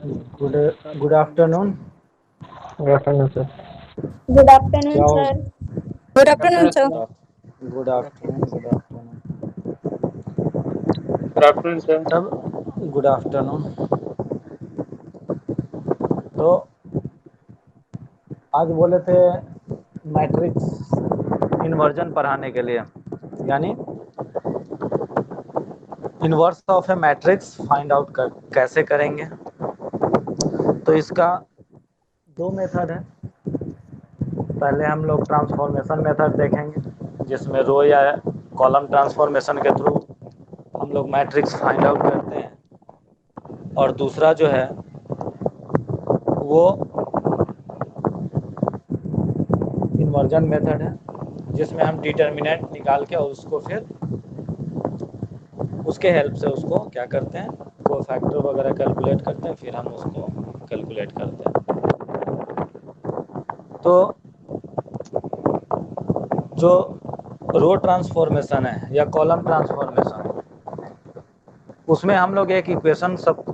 Good good afternoon. Good afternoon sir. Good afternoon क्या हो? Sir. Good afternoon sir. Good afternoon. Good afternoon. Good afternoon sir. तब good afternoon. तो आज बोले थे मैट्रिक्स इन्वर्जन पढ़ाने के लिए, यानी inverse of A matrix find out कैसे करेंगे। तो इसका दो मेथड है। पहले हम लोग ट्रांसफॉर्मेशन मेथड देखेंगे, जिसमें रो या कॉलम ट्रांसफॉर्मेशन के थ्रू हम लोग मैट्रिक्स फाइंड आउट करते हैं। और दूसरा जो है वो इन्वर्जन मेथड है, जिसमें हम डिटर्मिनेंट निकाल के और उसको फिर उसके हेल्प से उसको क्या करते हैं, वो फैक्टर वगैरह कैलकुलेट करते हैं, फिर हम उसको कैलकुलेट करते हैं। तो जो रो ट्रांसफॉर्मेशन है या कॉलम ट्रांसफॉर्मेशन, उसमें हम लोग एक इक्वेशन सब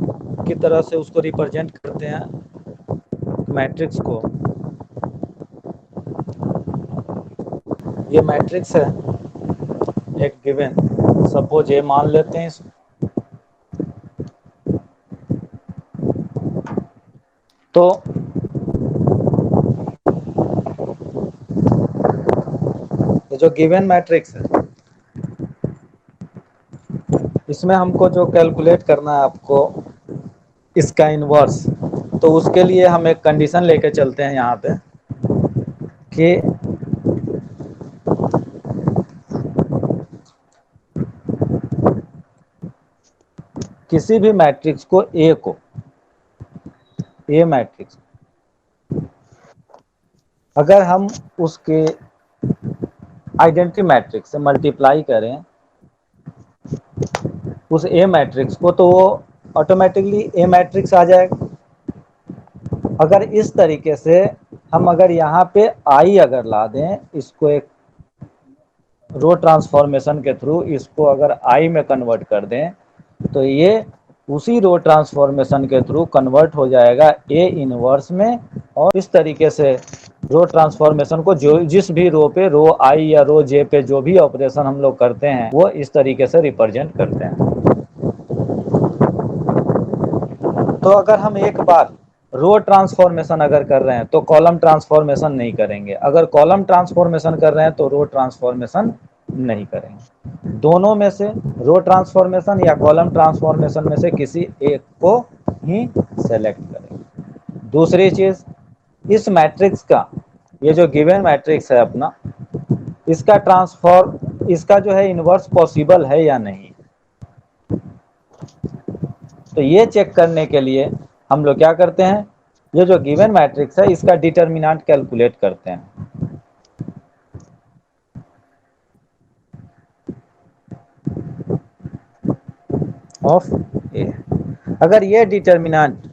की तरह से उसको रिप्रेजेंट करते हैं मैट्रिक्स को। ये मैट्रिक्स है एक गिवन, सपोज ये मान लेते हैं तो ये जो गिवन मैट्रिक्स है, इसमें हमको जो कैलकुलेट करना है आपको इसका इन्वर्स, तो उसके लिए हम एक कंडीशन लेके चलते हैं यहाँ पे कि किसी भी मैट्रिक्स को ए मैट्रिक्स अगर हम उसके आइडेंटिटी मैट्रिक्स से मल्टीप्लाई करें उस ए मैट्रिक्स को, तो वो ऑटोमेटिकली ए मैट्रिक्स आ जाएगा। अगर इस तरीके से हम अगर यहाँ पे आई अगर ला दें, इसको एक रो ट्रांसफॉर्मेशन के थ्रू इसको अगर आई में कन्वर्ट कर दें, तो ये उसी रो ट्रांसफॉर्मेशन के थ्रू कन्वर्ट हो जाएगा ए इनवर्स में। और इस तरीके से रो ट्रांसफॉर्मेशन को जो जिस भी रो पे, रो आई या रो जे पे जो भी ऑपरेशन हम लोग करते हैं, वो इस तरीके से रिप्रेजेंट करते हैं। तो अगर हम एक बार रो ट्रांसफॉर्मेशन अगर कर रहे हैं तो कॉलम ट्रांसफॉर्मेशन नहीं करेंगे, अगर कॉलम ट्रांसफॉर्मेशन कर रहे हैं तो रो ट्रांसफॉर्मेशन नहीं करेंगे। दोनों में से रो ट्रांसफॉर्मेशन या कॉलम ट्रांसफॉर्मेशन में से किसी एक को ही सेलेक्ट करेंगे। दूसरी चीज, इस मैट्रिक्स का, ये जो गिवन मैट्रिक्स है अपना, इसका जो है इन्वर्स पॉसिबल है या नहीं। तो ये चेक करने के लिए हम लोग क्या करते हैं, ये जो गिवन मैट्रिक्स है इसका डिटर्मिनेंट कैलकुलेट करते हैं। ऑफ ए, अगर ये डिटर्मिनेंट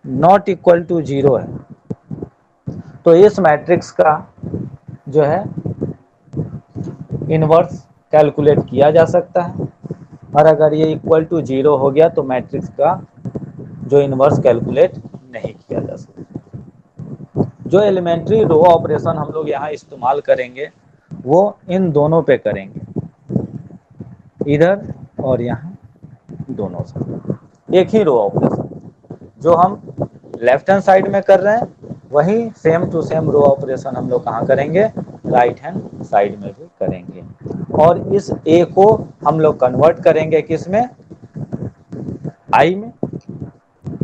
नॉट इक्वल टू 0 है तो इस मैट्रिक्स का जो है इन्वर्स कैलकुलेट किया जा सकता है, और अगर ये इक्वल टू 0 हो गया तो मैट्रिक्स का जो इन्वर्स कैलकुलेट नहीं किया जा सकता। जो एलिमेंट्री रो ऑपरेशन हम लोग यहाँ इस्तेमाल करेंगे वो इन दोनों पे करेंगे, इधर और यहाँ दोनों से एक ही रो ऑपरेशन। जो हम लेफ्ट हैंड साइड में कर रहे हैं वही same to same row operation हम लोग कहाँ करेंगे, राइट हैंड साइड में भी करेंगे। और इस ए को हम लोग कन्वर्ट करेंगे किस में, आई में,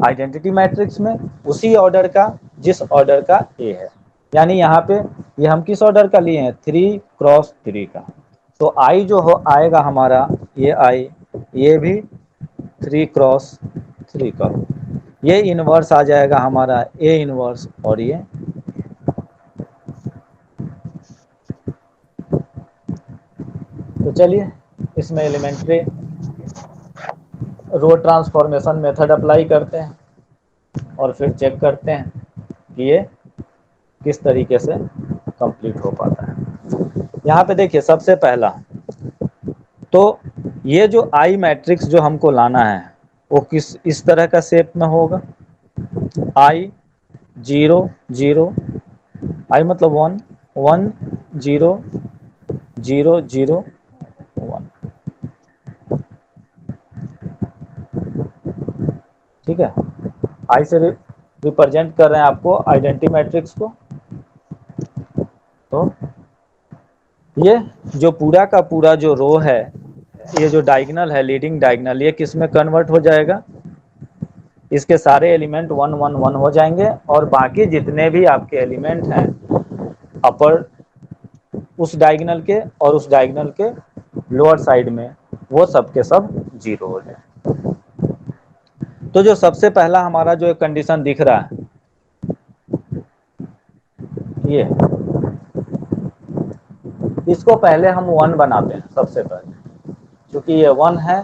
आइडेंटिटी मैट्रिक्स में, उसी ऑर्डर का जिस ऑर्डर का ए है। यानी यहाँ पे ये हम किस ऑर्डर का लिए हैं, 3x3 का। तो आई जो हो आएगा हमारा, ये आई, ये भी 3x3 का, ये इनवर्स आ जाएगा हमारा ए इनवर्स। और ये तो चलिए इसमें elementary row transformation method apply करते हैं और फिर चेक करते हैं कि ये किस तरीके से कंप्लीट हो पाता है। यहाँ पे देखिए सबसे पहला, तो ये जो आई मैट्रिक्स जो हमको लाना है, वो किस इस तरह का शेप में होगा, आई 0 0, आई मतलब 1 1 0 0 0 1, ठीक है। आई से रिप्रेजेंट कर रहे हैं आपको आइडेंटिटी मैट्रिक्स को। तो ये जो पूरा का पूरा जो रो है, ये जो डायगोनल है, लीडिंग डायगोनल, ये किस में कन्वर्ट हो जाएगा, इसके सारे एलिमेंट 1 1 1 हो जाएंगे, और बाकी जितने भी आपके एलिमेंट हैं अपर उस डायगोनल के और उस डायगोनल के लोअर साइड में, वो सब के सब 0 हो जाए। तो जो सबसे पहला हमारा जो कंडीशन दिख रहा है, ये इसको पहले हम 1 बनाते हैं सबसे पहले, क्योंकि ये 1 है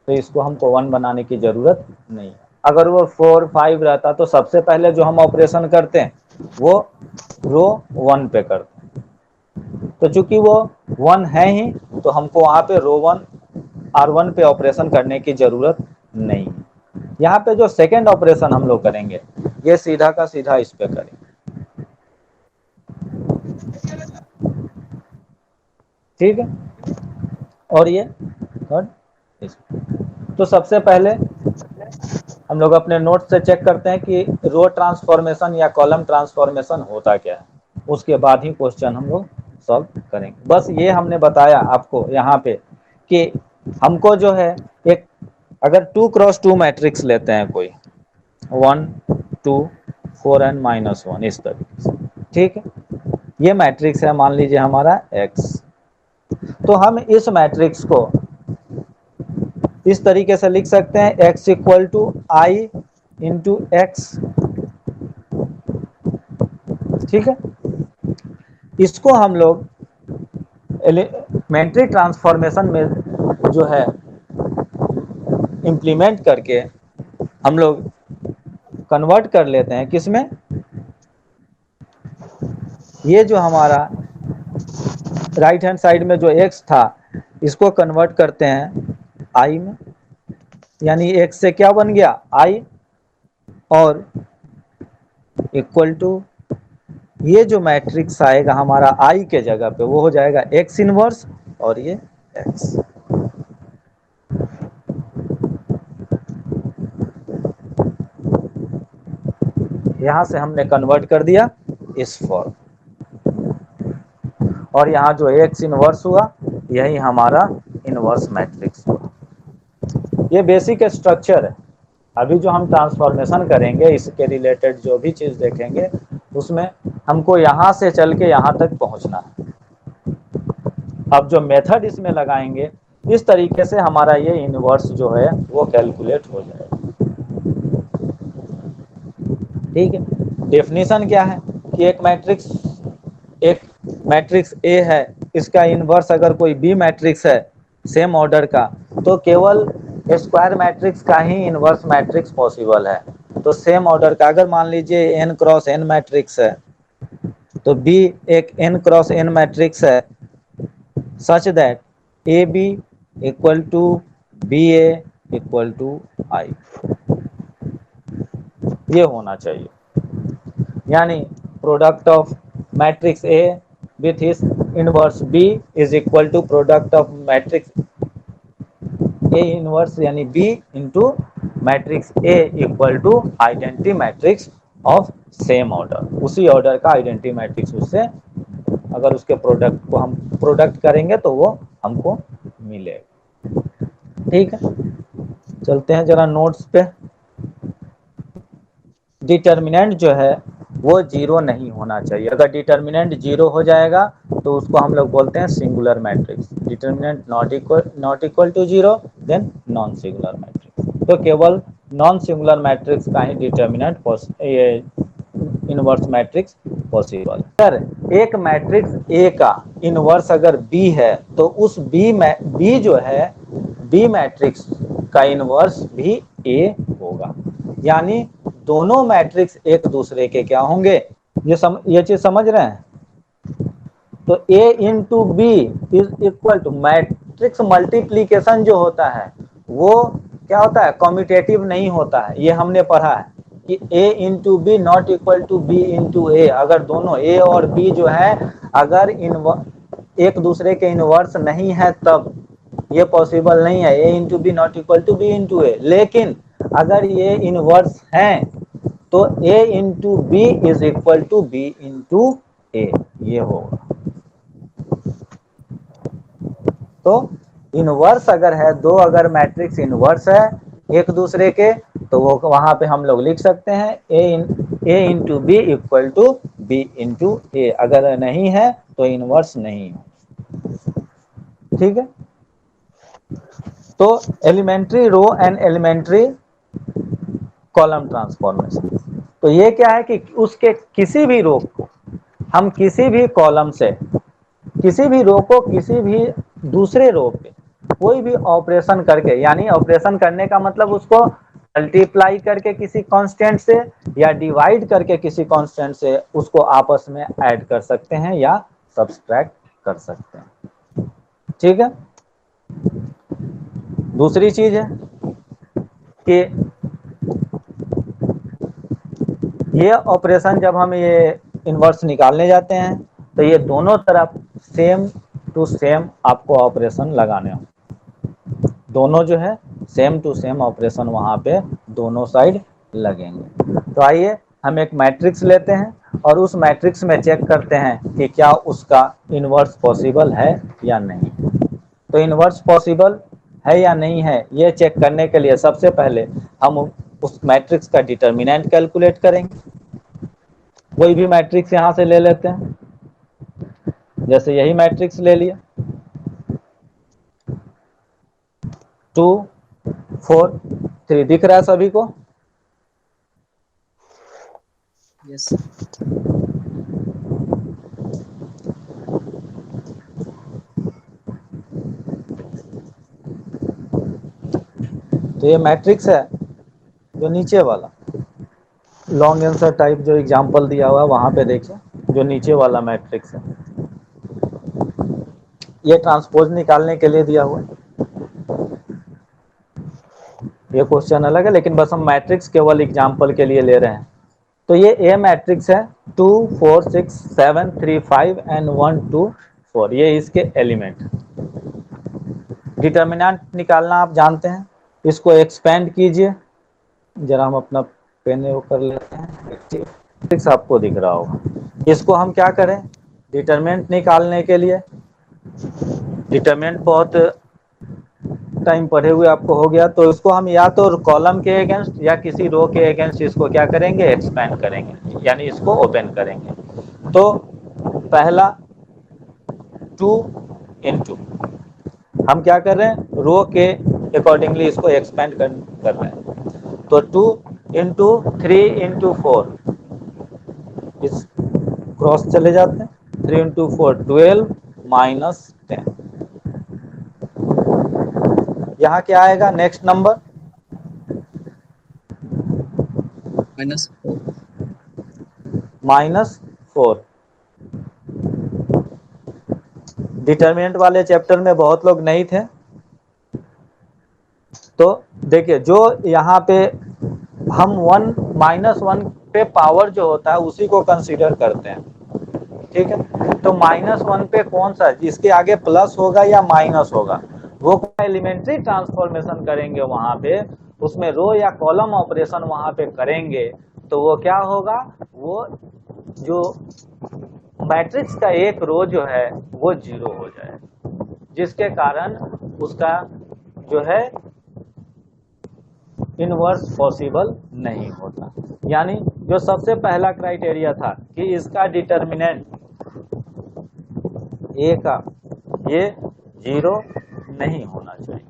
तो इसको हमको 1 बनाने की जरूरत नहीं है। अगर वो 4 5 रहता तो सबसे पहले जो हम ऑपरेशन करते हैं वो रो 1 पे करते हैं। तो चूंकि वो 1 है ही, तो हमको वहां पे रो 1 R1 पे ऑपरेशन करने की जरूरत नहीं है। यहाँ पे जो सेकेंड ऑपरेशन हम लोग करेंगे, ये सीधा का सीधा इस पे करेंगे, ठीक है। और ये थर्ड, तो सबसे पहले हम लोग अपने नोट से चेक करते हैं कि रो ट्रांसफॉर्मेशन या कॉलम ट्रांसफॉर्मेशन होता क्या है, उसके बाद ही क्वेश्चन हम लोग सॉल्व करेंगे। बस ये हमने बताया आपको यहाँ पे कि हमको जो है एक, अगर 2x2 मैट्रिक्स लेते हैं कोई 1 2 4n -1 इस तरीके से, ठीक है। ये मैट्रिक्स है, मान लीजिए हमारा x, तो हम इस मैट्रिक्स को इस तरीके से लिख सकते हैं, x = I × x, ठीक है। इसको हम लोग एलिमेंट्री ट्रांसफॉर्मेशन में जो है इंप्लीमेंट करके हम लोग कन्वर्ट कर लेते हैं किसमें, ये जो हमारा राइट हैंड साइड में जो x था, इसको कन्वर्ट करते हैं I में, यानी x से क्या बन गया I, और इक्वल टू ये जो मैट्रिक्स आएगा हमारा I के जगह पे, वो हो जाएगा x इनवर्स, और ये x। यहां से हमने कन्वर्ट कर दिया इस फॉर्म, और यहाँ जो x इनवर्स हुआ, यही हमारा इनवर्स मैट्रिक्स हुआ। ये बेसिक स्ट्रक्चर है। अभी जो हम ट्रांसफॉर्मेशन करेंगे, इसके रिलेटेड जो भी चीज देखेंगे, उसमें हमको यहाँ से चल के यहाँ तक पहुँचना है। अब जो मेथड इसमें लगाएंगे, इस तरीके से हमारा ये इनवर्स जो है वो कैलकुलेट हो जाएगा, ठीक है। डेफिनेशन क्या है कि एक मैट्रिक्स A है, इसका इनवर्स अगर कोई B मैट्रिक्स है सेम ऑर्डर का, तो केवल स्क्वायर मैट्रिक्स का ही इनवर्स मैट्रिक्स पॉसिबल है। तो सेम ऑर्डर का, अगर मान लीजिए n क्रॉस n मैट्रिक्स है, तो B एक n क्रॉस n मैट्रिक्स है, such that AB = BA = I, ये होना चाहिए। यानी product of matrix A with its inverse B is equal to product of matrix A inverse यानी B into matrix A equal to identity matrix of same order. उसी order का identity matrix, उससे अगर उसके प्रोडक्ट को हम product करेंगे तो वो हमको मिलेगा, ठीक है। चलते हैं जरा नोट्स पे। डिटर्मिनेंट जो है वो 0 नहीं होना चाहिए। अगर डिटर्मिनेंट 0 हो जाएगा तो उसको हम लोग बोलते हैं singular matrix. Determinant not equal to 0, then non singular matrix. तो केवल नॉन सिंगुलर मैट्रिक्स का ही डिटर्मिनेंट ये इनवर्स मैट्रिक्स पॉसिबल। सर एक मैट्रिक्स A का इनवर्स अगर B है, तो उस B जो है B मैट्रिक्स का इनवर्स भी A होगा। यानी दोनों मैट्रिक्स एक दूसरे के क्या होंगे, ये चीज समझ रहे हैं। तो A × B is equal to matrix multiplication जो होता है वो क्या होता है, कॉम्यूटेटिव नहीं होता है। ये हमने पढ़ा है कि a into B not equal to B into A. अगर दोनों a और b जो है अगर एक दूसरे के इनवर्स नहीं है तब ये पॉसिबल नहीं है, a into B not equal to B into A. लेकिन अगर ये इनवर्स हैं तो a into B is equal to B into A, ये होगा। तो इनवर्स अगर है, दो अगर मैट्रिक्स इनवर्स है एक दूसरे के, तो वो वहां पे हम लोग लिख सकते हैं A into B equal to B into A. अगर नहीं है तो इनवर्स नहीं है। ठीक है, तो elementary row and elementary column transformation. तो ये क्या है कि उसके किसी भी रो को हम किसी भी कॉलम से किसी भी रो को किसी भी दूसरे रो पे कोई भी ऑपरेशन करके, यानी ऑपरेशन करने का मतलब उसको मल्टीप्लाई करके किसी कांस्टेंट से या डिवाइड करके किसी कांस्टेंट से उसको आपस में ऐड कर सकते हैं या सब्सट्रैक्ट कर सकते हैं। ठीक है, दूसरी चीज है कि ये ऑपरेशन जब हम ये इनवर्स निकालने जाते हैं तो ये दोनों तरफ सेम टू सेम आपको ऑपरेशन लगाने हो, दोनों जो है सेम टू सेम ऑपरेशन वहां पे दोनों साइड लगेंगे। तो आइए हम एक मैट्रिक्स लेते हैं और उस मैट्रिक्स में चेक करते हैं कि क्या उसका इनवर्स पॉसिबल है या नहीं। तो इनवर्स पॉसिबल है या नहीं है ये चेक करने के लिए सबसे पहले हम उस मैट्रिक्स का डिटर्मिनेंट कैलकुलेट करेंगे। कोई भी मैट्रिक्स यहां से ले लेते हैं, जैसे यही मैट्रिक्स ले लिया 2 4 3, दिख रहा है सभी को? यस। तो ये मैट्रिक्स है जो नीचे वाला लॉन्ग आंसर टाइप जो एग्जांपल दिया हुआ है वहां पे देखिए, जो नीचे वाला मैट्रिक्स है ये ट्रांसपोज निकालने के लिए दिया हुआ है। ये क्वेश्चन अलग है लेकिन बस हम मैट्रिक्स केवल एग्जांपल के लिए ले रहे हैं। तो ये ए मैट्रिक्स है 2 4 6 7 3 5 एंड 1 2 4, ये इसके एलिमेंट। डिटर्मिनेंट निकालना आप जानते हैं, इसको एक्सपेंड कीजिए। जरा हम अपना पेन वो कर लेते हैं, मैट्रिक्स आपको दिख रहा होगा। इसको हम क्या करें, डिटर्मिनेंट निकालने के लिए, डिटर्मिनेंट बहुत टाइम पढ़े हुए आपको हो गया, तो इसको हम या तो कॉलम के अगेंस्ट या किसी रो के अगेंस्ट इसको क्या करेंगे, एक्सपेंड करेंगे, यानी इसको ओपन करेंगे। तो पहला 2 इंटू, हम क्या कर रहे हैं, रो के अकॉर्डिंगली इसको एक्सपेंड कर रहे हैं। तो 2 इंटू 3 इंटू 4, इस क्रॉस चले जाते हैं, 3 इंटू 4 12 माइनस 10। यहाँ क्या आएगा नेक्स्ट नंबर, -4। डिटर्मिनेंट वाले चैप्टर में बहुत लोग नहीं थे, तो देखिए जो यहाँ पे हम -1 पे पावर जो होता है उसी को कंसीडर करते हैं। ठीक है, तो -1 पे कौन सा, जिसके आगे प्लस होगा या माइनस होगा, वो एलिमेंट्री ट्रांसफॉर्मेशन करेंगे वहां पे, उसमें रो या कॉलम ऑपरेशन वहां पे करेंगे, तो वो क्या होगा, वो जो मैट्रिक्स का एक रो जो है वो 0 हो जाए, जिसके कारण उसका जो है इनवर्स पॉसिबल नहीं होता। यानी जो सबसे पहला क्राइटेरिया था कि इसका डिटर्मिनेंट ए का ये 0 नहीं होना चाहिए,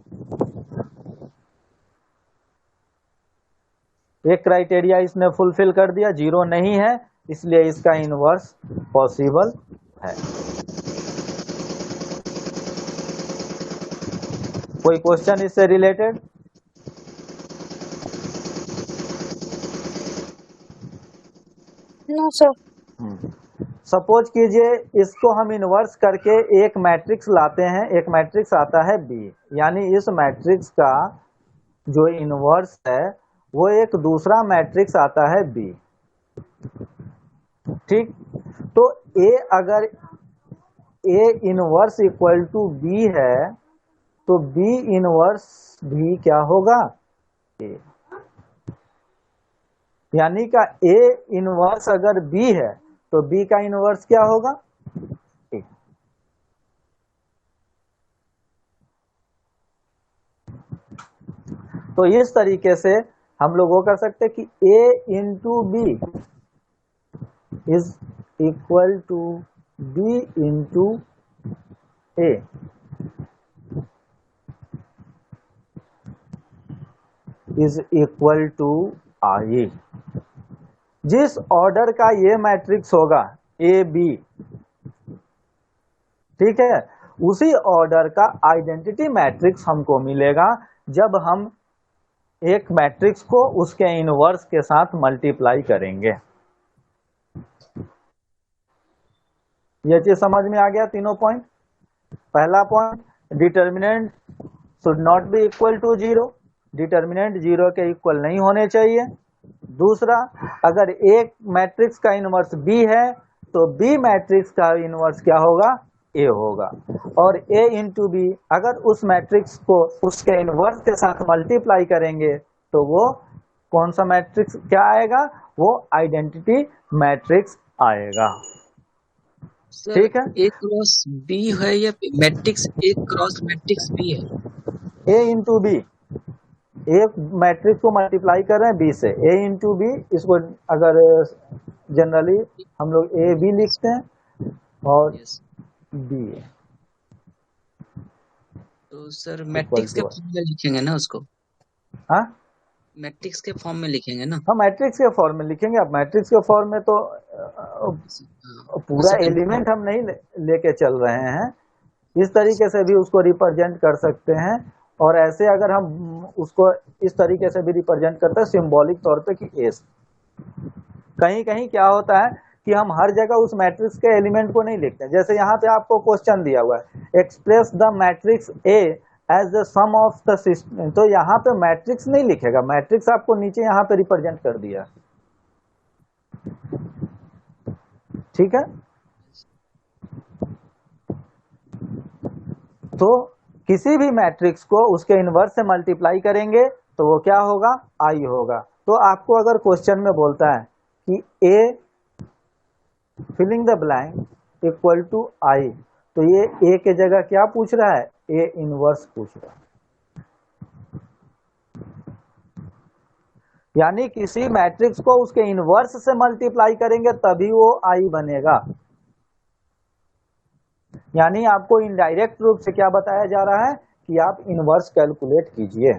एक क्राइटेरिया इसने फुलफिल कर दिया, 0 नहीं है, इसलिए इसका इनवर्स पॉसिबल है। कोई क्वेश्चन इससे रिलेटेड? No sir. सपोज कीजिए इसको हम इनवर्स करके एक मैट्रिक्स लाते हैं, एक मैट्रिक्स आता है बी, यानी इस मैट्रिक्स का जो इनवर्स है वो एक दूसरा मैट्रिक्स आता है बी। ठीक, तो ए अगर A inverse equal to B है तो बी इनवर्स भी क्या होगा, ए। यानी का ए इनवर्स अगर बी है तो बी का इनवर्स क्या होगा, ए। तो इस तरीके से हम लोग वो कर सकते हैं कि A into B is equal to B into A. Is equal to I. जिस ऑर्डर का ये मैट्रिक्स होगा ए बी, ठीक है, उसी ऑर्डर का आइडेंटिटी मैट्रिक्स हमको मिलेगा जब हम एक मैट्रिक्स को उसके इनवर्स के साथ मल्टीप्लाई करेंगे। ये चीज समझ में आ गया तीनों पॉइंट। पहला point, determinant should not be equal to zero, determinant zero के इक्वल नहीं होने चाहिए। दूसरा, अगर एक मैट्रिक्स का इनवर्स बी है तो बी मैट्रिक्स का इनवर्स क्या होगा, ए होगा। और ए इंटू बी अगर उस मैट्रिक्स को उसके इनवर्स के साथ मल्टीप्लाई करेंगे तो वो कौन सा मैट्रिक्स क्या आएगा, वो आइडेंटिटी मैट्रिक्स आएगा। सर ठीक है, ए क्रॉस बी है या matrix A cross matrix B है? ए इंटू बी, एक मैट्रिक्स को मल्टीप्लाई कर रहे हैं बी से, ए इंटू बी, इसको अगर जनरली हम लोग ए बी लिखते हैं और यस। बी। तो सर मैट्रिक्स के फॉर्म में लिखेंगे ना उसको? हाँ, मैट्रिक्स के फॉर्म में लिखेंगे ना? हम मैट्रिक्स के फॉर्म में लिखेंगे। अब मैट्रिक्स के फॉर्म में तो पूरा एलिमेंट हम नहीं लेके चल रहे हैं, इस तरीके से भी उसको रिप्रेजेंट कर सकते हैं। और ऐसे अगर हम उसको इस तरीके से भी रिप्रेजेंट करते हैं सिंबॉलिक तौर पे कि एस। कहीं कहीं क्या होता है कि हम हर जगह उस मैट्रिक्स के एलिमेंट को नहीं लिखते। जैसे यहाँ पे आपको क्वेश्चन दिया हुआ है, express the matrix A as the sum of the system, तो यहाँ पे मैट्रिक्स नहीं लिखेगा, मैट्रिक्स आपको नीचे यहाँ पे रिप्रेजेंट कर दिया। ठीक है, तो किसी भी मैट्रिक्स को उसके इनवर्स से मल्टीप्लाई करेंगे तो वो क्या होगा, आई होगा। तो आपको अगर क्वेश्चन में बोलता है कि A filling the blank equal to I, तो ये ए के जगह क्या पूछ रहा है, ए इनवर्स पूछ रहा है। यानी किसी मैट्रिक्स को उसके इनवर्स से मल्टीप्लाई करेंगे तभी वो आई बनेगा। यानी आपको इनडायरेक्ट रूप से क्या बताया जा रहा है कि आप इनवर्स कैलकुलेट कीजिए।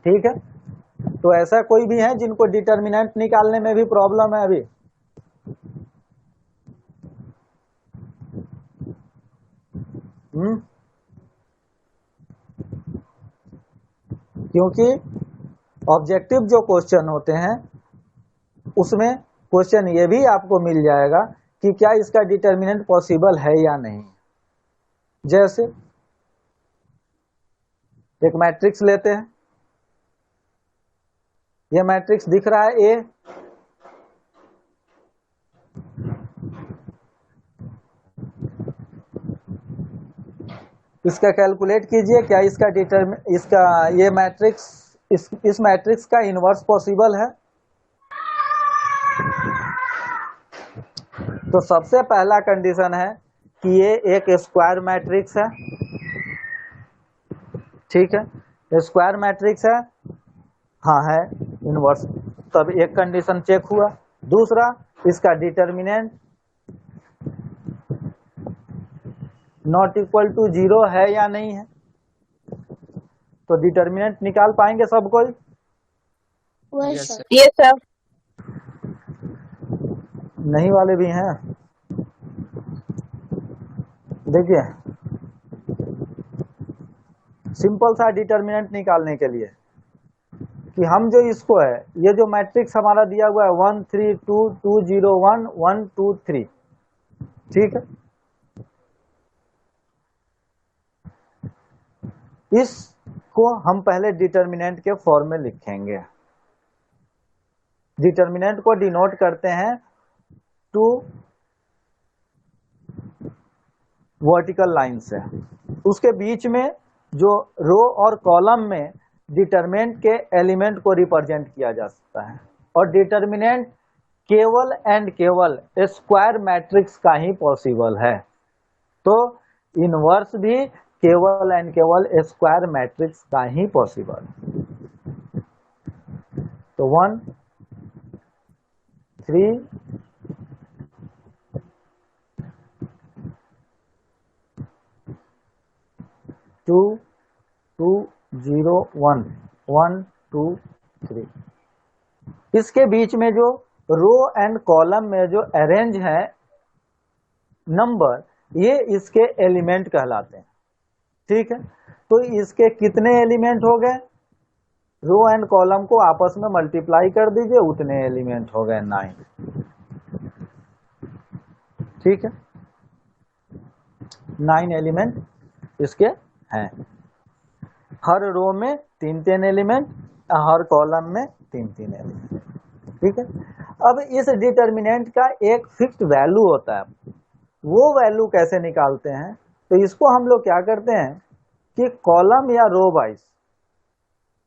ठीक है, तो ऐसा कोई भी है जिनको डिटर्मिनेंट निकालने में भी प्रॉब्लम है अभी? क्योंकि ऑब्जेक्टिव जो क्वेश्चन होते हैं उसमें क्वेश्चन ये भी आपको मिल जाएगा कि क्या इसका डिटर्मिनेंट पॉसिबल है या नहीं। जैसे एक मैट्रिक्स लेते हैं, ये मैट्रिक्स दिख रहा है ए, इसका कैलकुलेट कीजिए, क्या इसका ये मैट्रिक्स इस मैट्रिक्स का इनवर्स पॉसिबल है। तो सबसे पहला कंडीशन है कि ये एक स्क्वायर मैट्रिक्स है। ठीक है, स्क्वायर मैट्रिक्स है, हाँ है इनवर्स, तब एक कंडीशन चेक हुआ। दूसरा, इसका determinant not equal to zero है या नहीं है। तो डिटर्मिनेंट निकाल पाएंगे सब कोई? Yes sir. ये सब नहीं वाले भी हैं। देखिए, सिंपल सा डिटर्मिनेंट निकालने के लिए कि हम जो इसको है, ये जो मैट्रिक्स हमारा दिया हुआ है 1 3 2 2 0 1 1 2 3, ठीक है, इसको हम पहले डिटर्मिनेंट के फॉर्म में लिखेंगे। डिटर्मिनेंट को डिनोट करते हैं टू वर्टिकल लाइन से। उसके बीच में जो रो और कॉलम में डिटर्मिनेंट के एलिमेंट को रिप्रेजेंट किया जा सकता है, और डिटर्मिनेंट केवल एंड केवल स्क्वायर मैट्रिक्स का ही पॉसिबल है। तो इनवर्स भी केवल एंड केवल स्क्वायर मैट्रिक्स का ही पॉसिबल। तो 1 3 2 2 0 1 1 2 3। इसके बीच में जो रो एंड कॉलम में जो अरेंज है नंबर, ये इसके एलिमेंट कहलाते हैं। ठीक है, तो इसके कितने एलिमेंट हो गए? रो एंड कॉलम को आपस में मल्टीप्लाई कर दीजिए, उतने एलिमेंट हो गए 9। ठीक है, 9 एलिमेंट इसके हैं। हर रो में 3-3 एलिमेंट, हर कॉलम में 3-3 एलिमेंट। ठीक है, अब इस डिटर्मिनेंट का एक फिक्स्ड वैल्यू होता है, वो वैल्यू कैसे निकालते हैं? तो इसको हम लोग क्या करते हैं कि कॉलम या रो वाइज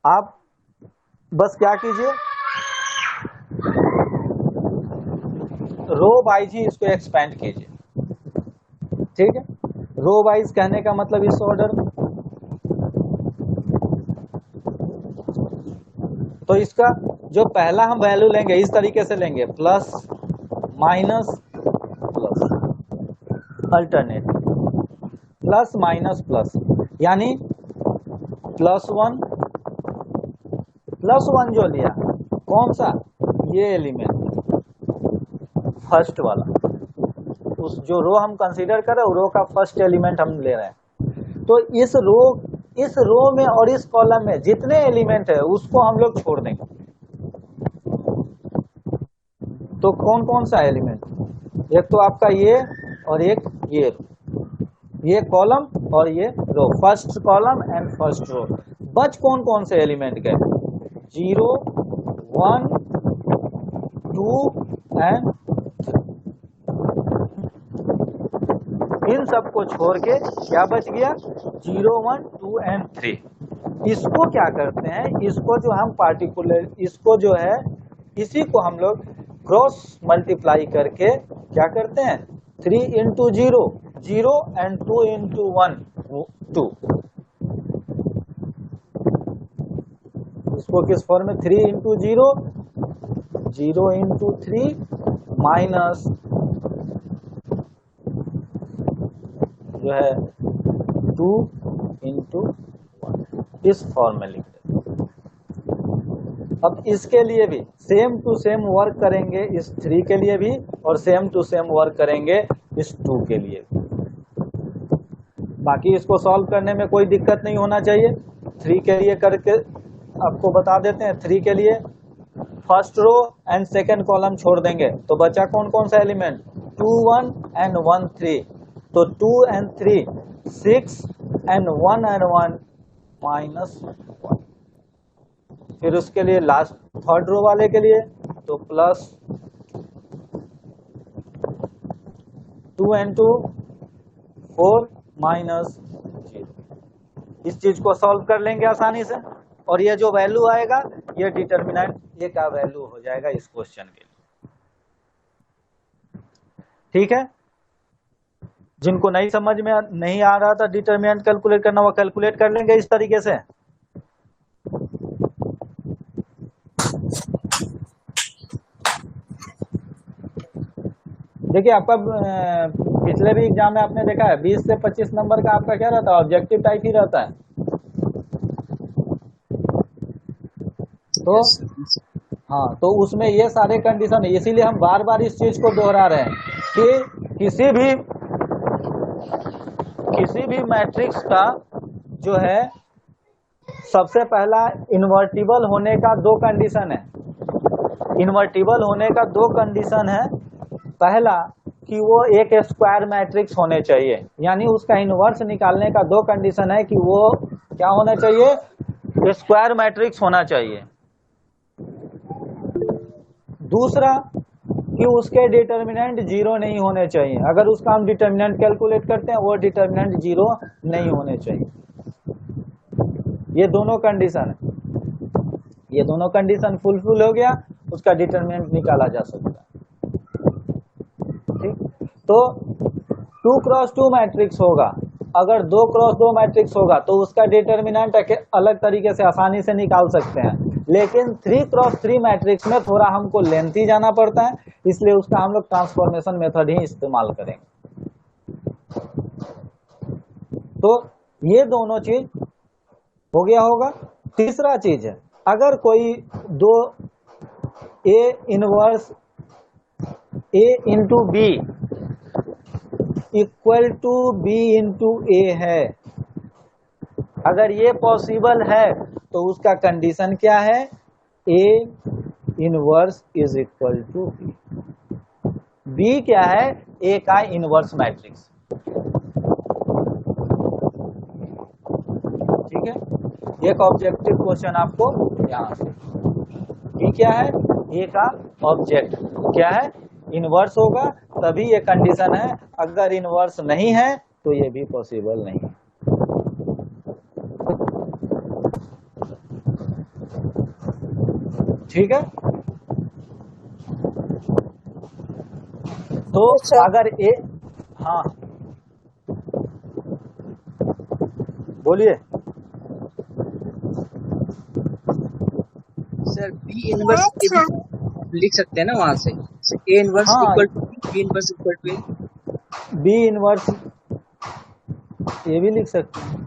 आप बस क्या कीजिए, रो वाइज ही इसको एक्सपेंड कीजिए। ठीक है, रो वाइज कहने का मतलब इस ऑर्डर में। तो इसका जो पहला हम वैल्यू लेंगे इस तरीके से लेंगे, plus minus plus, alternate plus minus plus, यानी +1 जो लिया, कौन सा? ये एलिमेंट फर्स्ट वाला, उस जो रो हम कंसीडर कर रहे हैं रो का फर्स्ट एलिमेंट हम ले रहे हैं। तो इस रो में और इस कॉलम में जितने एलिमेंट है उसको हम लोग छोड़ देंगे। तो कौन कौन सा एलिमेंट? एक तो आपका ये, और एक ये कॉलम और ये row, first column and first row. बच कौन कौन से एलिमेंट गए? 0 1 2 एंड 3। इन सबको छोड़ के क्या बच गया? 0 1 2 एंड 3। इसको क्या करते हैं, इसको जो हम पार्टिकुलर, इसको जो है इसी को हम लोग क्रॉस मल्टीप्लाई करके क्या करते हैं? 3 इंटू 0 0 एंड 2 इंटू 1 2। इसको किस फॉर्म में? 3 इंटू 0 0 इंटू 3 माइनस जो है 2 इंटू 1, इस फॉर्म में लिख देते। अब इसके लिए भी सेम टू सेम वर्क करेंगे, इस 3 के लिए भी, और सेम टू सेम वर्क करेंगे इस 2 के लिए भी। बाकी इसको सॉल्व करने में कोई दिक्कत नहीं होना चाहिए। 3 के लिए करके आपको बता देते हैं। 3 के लिए first row and second column छोड़ देंगे, तो बचा कौन कौन सा एलिमेंट? 2 1 एंड 1 3। तो 2 एंड 3 6 एंड 1 एंड 1 -1। फिर उसके लिए लास्ट थर्ड रो वाले के लिए तो प्लस 2 एंड 2 4 -0। इस चीज को सॉल्व कर लेंगे आसानी से, और ये जो वैल्यू आएगा ये डिटर्मिनेंट ये का वैल्यू हो जाएगा इस क्वेश्चन के लिए। ठीक है, जिनको नहीं समझ में नहीं आ रहा था डिटर्मिनेंट कैलकुलेट करना, वो कैलकुलेट कर लेंगे इस तरीके से। देखिए आपका पिछले भी एग्जाम में आपने देखा है 20 से 25 नंबर का आपका क्या रहता है? ऑब्जेक्टिव टाइप ही रहता है। तो हाँ, तो उसमें ये सारे कंडीशन है, इसीलिए हम बार बार इस चीज को दोहरा रहे हैं कि किसी भी मैट्रिक्स का जो है सबसे पहला इन्वर्टिबल होने का 2 कंडीशन है। इन्वर्टिबल होने का 2 कंडीशन है। पहला कि वो एक स्क्वायर मैट्रिक्स होने चाहिए, यानी उसका इन्वर्स निकालने का 2 कंडीशन है कि वो क्या होना चाहिए? स्क्वायर मैट्रिक्स होना चाहिए। दूसरा कि उसके डिटर्मिनेंट जीरो नहीं होने चाहिए। अगर उसका हम डिटर्मिनेंट कैलकुलेट करते हैं वो डिटर्मिनेंट जीरो नहीं होने चाहिए। ये दोनों कंडीशन है, ये दोनों कंडीशन फुलफिल हो गया, उसका डिटर्मिनेंट निकाला जा सकता है। ठीक, तो 2x2 मैट्रिक्स होगा, अगर 2x2 मैट्रिक्स होगा तो उसका डिटर्मिनेंट अलग तरीके से आसानी से निकाल सकते हैं, लेकिन 3x3 मैट्रिक्स में थोड़ा हमको लेंथी जाना पड़ता है, इसलिए उसका हम लोग ट्रांसफॉर्मेशन मेथड ही इस्तेमाल करेंगे। तो ये दोनों चीज हो गया होगा। तीसरा चीज है, अगर कोई दो A inverse A into B equal to B into A है, अगर ये पॉसिबल है तो उसका कंडीशन क्या है? A inverse is equal to B. B क्या है? ए का इनवर्स मैट्रिक्स। ठीक है, एक ऑब्जेक्टिव क्वेश्चन आपको यहां से, बी क्या है? ए का ऑब्जेक्ट क्या है? इनवर्स होगा, तभी ये कंडीशन है। अगर इनवर्स नहीं है तो ये भी पॉसिबल नहीं है। ठीक है, तो अगर ए, हाँ बोलिए सर बी इनवर्स लिख सकते हैं ना वहां से, ए इनवर्स हाँ, equal to B inverse equal to A. B inverse ये भी लिख सकते हैं।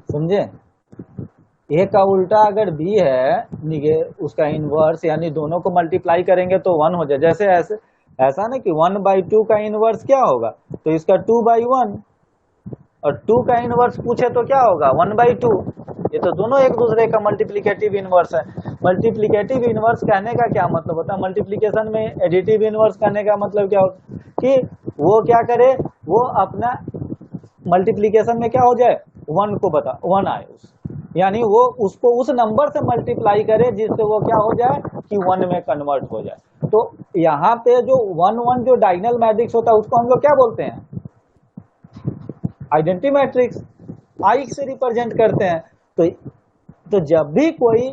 समझे? ए का उल्टा अगर बी है, उसका इनवर्स यानी दोनों को मल्टीप्लाई करेंगे तो 1 हो जाए। जैसे ऐसा ना कि 1/2 का इनवर्स क्या होगा, तो इसका 2/1, और 2 का इनवर्स पूछे तो क्या होगा? 1/2। ये तो दोनों एक दूसरे का मल्टीप्लिकेटिव इनवर्स है। मल्टीप्लिकेटिव इनवर्स कहने का क्या मतलब होता है? मल्टीप्लिकेशन में एडिटिव इनवर्स कहने का मतलब क्या होता है कि वो क्या करे, वो अपना मल्टीप्लिकेशन में क्या हो जाए, 1 को 1 आए यानी वो उसको उस नंबर से मल्टीप्लाई करे जिससे वो क्या हो जाए कि 1 में कन्वर्ट हो जाए। तो यहाँ पे जो 1 जो डायगोनल मैट्रिक्स होता है उसको हम लोग क्या बोलते हैं? आइडेंटिटी मैट्रिक्स, आई से रिप्रेजेंट करते हैं। तो जब भी कोई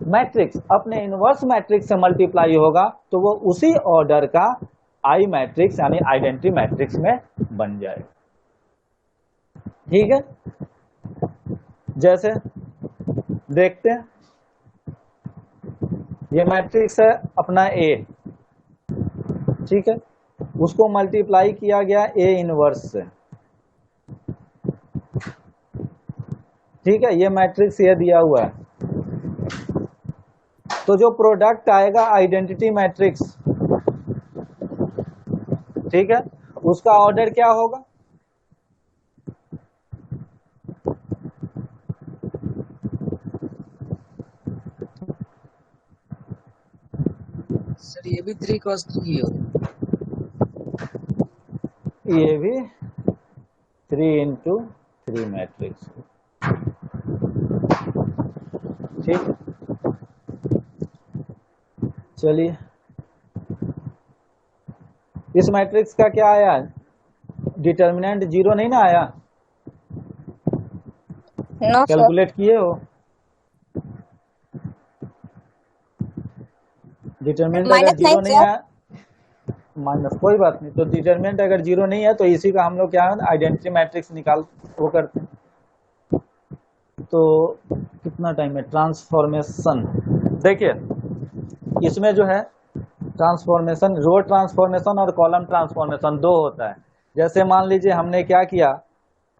मैट्रिक्स अपने इनवर्स मैट्रिक्स से मल्टीप्लाई होगा तो वो उसी ऑर्डर का आई मैट्रिक्स यानी आइडेंटिटी मैट्रिक्स में बन जाएगा। ठीक है, जैसे देखते हैं, ये मैट्रिक्स है अपना ए, ठीक है, उसको मल्टीप्लाई किया गया ए इनवर्स से। ठीक है, ये मैट्रिक्स ये दिया हुआ है, तो जो प्रोडक्ट आएगा आइडेंटिटी मैट्रिक्स, ठीक है, उसका ऑर्डर क्या होगा? सर ये भी 3x3 ही होगा, ये भी 3x3 मैट्रिक्स। ठीक, चलिए इस मैट्रिक्स का क्या आया? डिटर्मिनेंट 0 नहीं ना आया? No sir. कैलकुलेट किए हो? डिटर्मिनेंट अगर माइनस 0 नहीं नहीं आया, माइनस कोई बात नहीं, तो डिटर्मिनेंट अगर 0 नहीं है तो इसी का हम लोग क्या है आइडेंटिटी मैट्रिक्स निकाल वो करते हैं। तो कितना टाइम है? ट्रांसफॉर्मेशन देखिए, इसमें जो है ट्रांसफॉर्मेशन, रो ट्रांसफॉर्मेशन और कॉलम ट्रांसफॉर्मेशन दो होता है। जैसे मान लीजिए हमने क्या किया,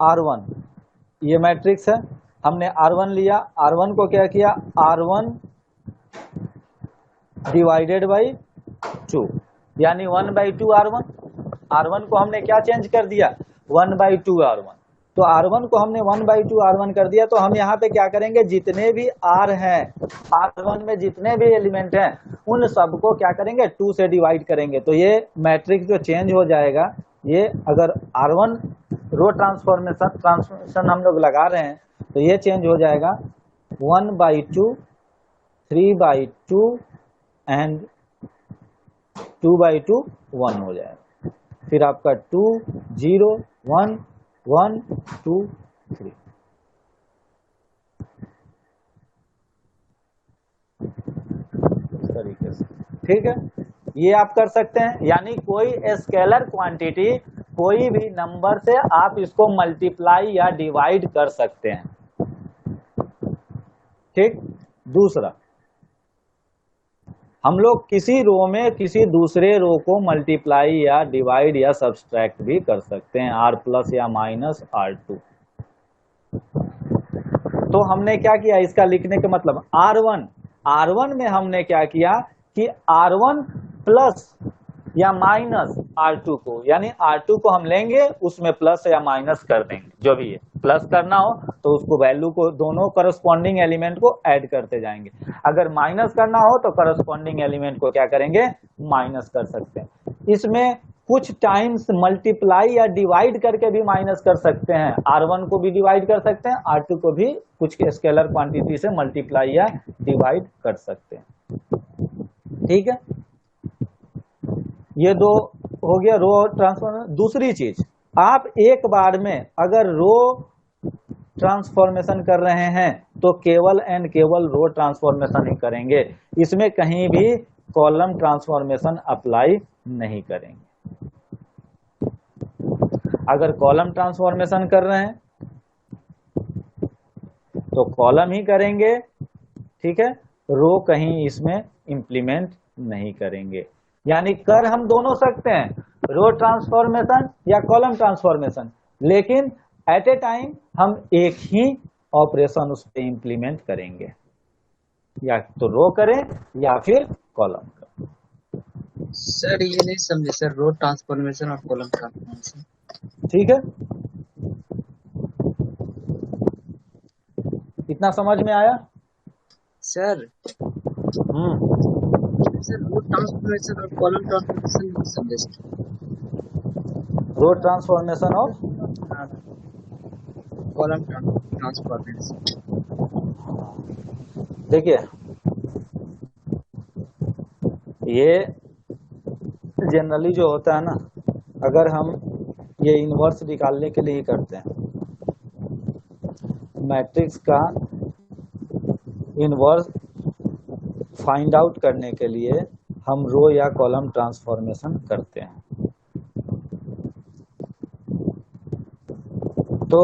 R1 ये मैट्रिक्स है, हमने R1 लिया, R1 को क्या किया, R1 डिवाइडेड बाई 2 यानी 1/2 R1। R1 को हमने क्या चेंज कर दिया, 1/2 R1। तो R1 को हमने 1/2 R1 कर दिया। तो हम यहाँ पे क्या करेंगे, जितने भी R हैं, R1 में जितने भी एलिमेंट हैं उन सबको क्या करेंगे, 2 से डिवाइड करेंगे। तो ये मैट्रिक्स जो चेंज हो जाएगा ये अगर R1 रो ट्रांसफॉर्मेशन हम लोग लगा रहे हैं तो ये चेंज हो जाएगा 1/2, 3/2 एंड 2/2 1 हो जाएगा। फिर आपका 2 0 1 1 2 3। इस तरीके से, ठीक है, ये आप कर सकते हैं। यानी कोई स्केलर क्वांटिटी, कोई भी नंबर से आप इसको मल्टीप्लाई या डिवाइड कर सकते हैं, ठीक। दूसरा, हम लोग किसी रो में किसी दूसरे रो को मल्टीप्लाई या डिवाइड या सब्सट्रैक्ट भी कर सकते हैं, R+ या माइनस R2। तो हमने क्या किया, इसका लिखने का मतलब R1 में हमने क्या किया कि R1 प्लस या माइनस R2 को, यानी R2 को हम लेंगे, उसमें प्लस या माइनस कर देंगे, जो भी है। प्लस करना हो तो उसको वैल्यू को, दोनों करस्पॉन्डिंग एलिमेंट को ऐड करते जाएंगे। अगर माइनस करना हो तो करस्पॉन्डिंग एलिमेंट को क्या करेंगे, माइनस कर सकते हैं। इसमें कुछ टाइम्स मल्टीप्लाई या डिवाइड करके भी माइनस कर सकते हैं। R1 को भी डिवाइड कर सकते हैं, R2 को भी कुछ स्केलर क्वांटिटी से मल्टीप्लाई या डिवाइड कर सकते हैं, ठीक है। ये दो हो गया रो ट्रांसफॉर्मेशन। दूसरी चीज, आप एक बार में अगर रो ट्रांसफॉर्मेशन कर रहे हैं तो केवल एंड केवल रो ट्रांसफॉर्मेशन ही करेंगे, इसमें कहीं भी कॉलम ट्रांसफॉर्मेशन अप्लाई नहीं करेंगे। अगर कॉलम ट्रांसफॉर्मेशन कर रहे हैं तो कॉलम ही करेंगे, ठीक है, रो कहीं इसमें इंप्लीमेंट नहीं करेंगे। यानी कर हम दोनों सकते हैं, रो ट्रांसफॉर्मेशन या कॉलम ट्रांसफॉर्मेशन, लेकिन एट ए टाइम हम एक ही ऑपरेशन उस पर इंप्लीमेंट करेंगे, या तो रो करें या फिर कॉलम करें। सर ये नहीं समझे सर, रो ट्रांसफॉर्मेशन और कॉलम ट्रांसफॉर्मेशन। ठीक है, इतना समझ में आया? सर सर रो ट्रांसफॉर्मेशन और कॉलम ट्रांसफॉर्मेशन नहीं समझे सर। रो ट्रांसफॉर्मेशन और कॉलम ट्रांसफॉर्मेशन। देखिए, ये जनरली जो होता है ना, अगर हम ये इनवर्स निकालने के लिए ही करते हैं, मैट्रिक्स का इनवर्स फाइंड आउट करने के लिए हम रो या कॉलम ट्रांसफॉर्मेशन करते हैं। तो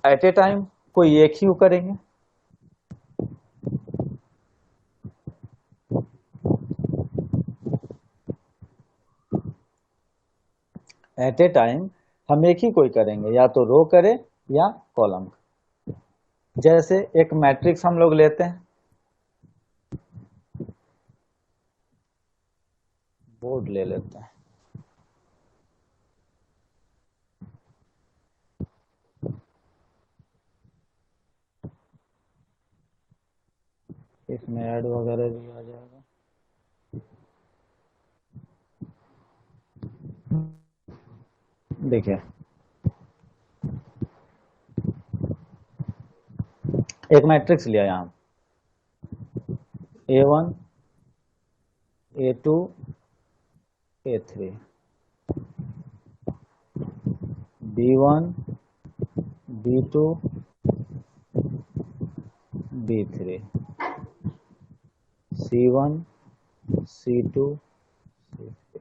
एट ए टाइम कोई एक ही करेंगे, एट ए टाइम हम एक ही कोई करेंगे, या तो रो करे या कॉलम। जैसे एक मैट्रिक्स हम लोग लेते हैं, बोर्ड ले लेते हैं, इसमें ऐड वगैरह भी आ जाएगा। देखिए, एक मैट्रिक्स लिया यहां, A1 A2 A3, B1 B2 B3, C1 C2 C3।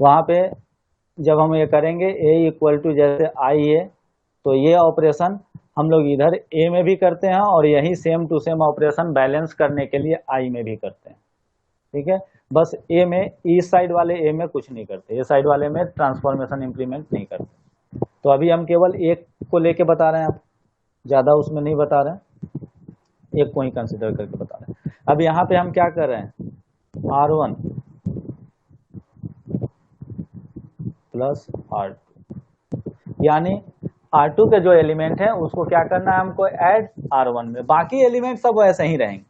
वहां पे जब हम ये करेंगे A इक्वल टू जैसे आई है, तो ये ऑपरेशन हम लोग इधर A में भी करते हैं और यही same to same operation balance करने के लिए I में भी करते हैं, ठीक है। बस A में, इस साइड वाले A में कुछ नहीं करते, ये साइड वाले में ट्रांसफॉर्मेशन इंप्लीमेंट नहीं करते। तो अभी हम केवल एक को लेके बता रहे हैं, आप ज्यादा उसमें नहीं बता रहे हैं, एक को ही कंसिडर करके बता रहे हैं। अब यहाँ पे हम क्या कर रहे हैं, R1 प्लस R2, यानी R2 के जो एलिमेंट है उसको क्या करना है हमको, ऐड R1 में। बाकी एलिमेंट सब वैसे ही रहेंगे,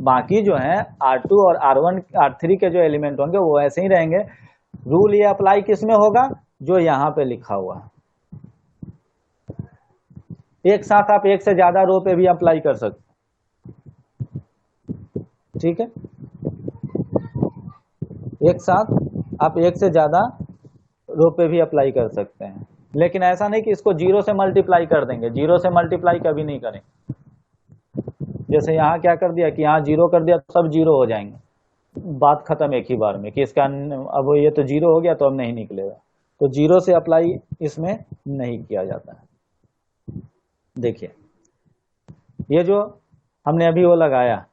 बाकी जो है R2 और R1 R3 के जो एलिमेंट होंगे वो ऐसे ही रहेंगे। रूल ये अप्लाई किस में होगा, जो यहाँ पे लिखा हुआ है। एक साथ आप एक से ज्यादा रो पे भी अप्लाई कर सकते, ठीक है, एक साथ आप एक से ज्यादा रो पे भी अप्लाई कर सकते हैं, लेकिन ऐसा नहीं कि इसको 0 से मल्टीप्लाई कर देंगे। 0 से मल्टीप्लाई कभी नहीं करेंगे। जैसे यहाँ क्या कर दिया कि यहाँ 0 कर दिया तो सब 0 हो जाएंगे, बात खत्म एक ही बार में कि इसका अब ये तो 0 हो गया तो अब नहीं निकलेगा। तो 0 से अप्लाई इसमें नहीं किया जाता है। देखिए ये जो हमने अभी वो लगाया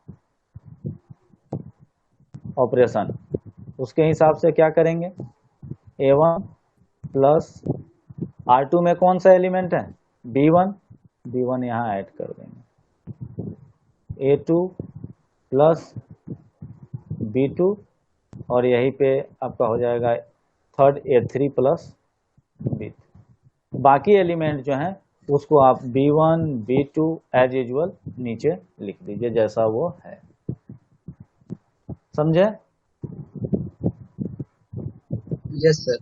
ऑपरेशन, उसके हिसाब से क्या करेंगे, A1 प्लस R2 में कौन सा एलिमेंट है, B1 यहाँ ऐड कर देंगे, A2 प्लस B2 और यहीं पे आपका हो जाएगा थर्ड A3 प्लस B2। बाकी एलिमेंट जो हैं उसको आप B1 B2 एज यूजुअल नीचे लिख दीजिए जैसा वो है, समझे? Yes sir.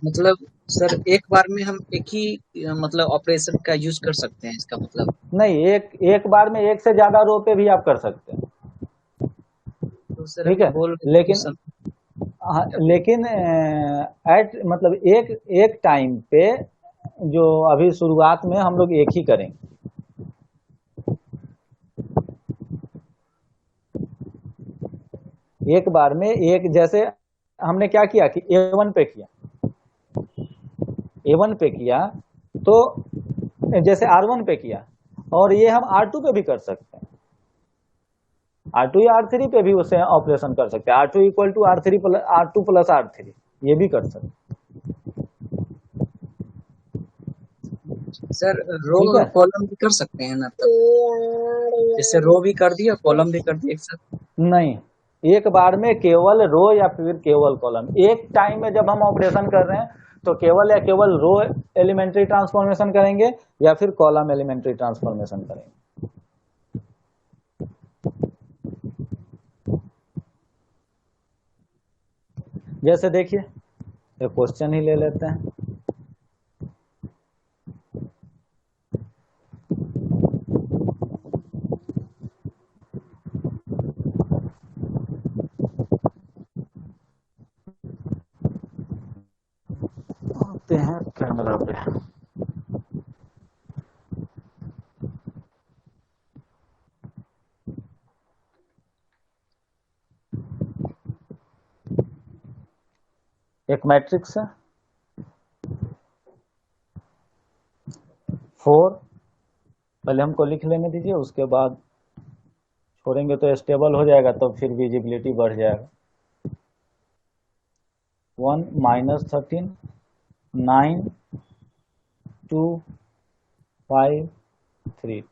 मतलब सर एक बार में हम एक ही मतलब ऑपरेशन का यूज कर सकते हैं, इसका मतलब नहीं, एक बार में एक से ज्यादा रो पे भी आप कर सकते हैं, तो सर ठीक है, बोल लेकिन एट मतलब एक टाइम पे जो अभी शुरुआत में हम लोग एक ही करेंगे। एक बार में एक, जैसे हमने क्या किया कि A1 पे किया तो जैसे R1 पे किया, और ये हम R2 पे भी कर सकते हैं, R2 या R3 पे भी उसे ऑपरेशन कर सकते हैं। R2 equal to R2 plus R3 ये भी कर सकते हैं। सर रो और कॉलम भी कर सकते हैं ना, तब जैसे रो भी कर दिया कॉलम भी कर दिया एक साथ? नहीं, एक बार में केवल रो या फिर केवल कॉलम। एक टाइम में जब हम ऑपरेशन कर रहे हैं तो केवल या केवल रो एलिमेंट्री ट्रांसफॉर्मेशन करेंगे या फिर कॉलम एलिमेंट्री ट्रांसफॉर्मेशन करेंगे। जैसे देखिए एक क्वेश्चन ही ले लेते हैं, आते हैं कैमरा पे। एक मैट्रिक्स है 4, पहले हमको लिख लेने दीजिए, उसके बाद छोड़ेंगे तो स्टेबल हो जाएगा, तो फिर विजिबिलिटी बढ़ जाएगा। 1 - 13 9 2 5 3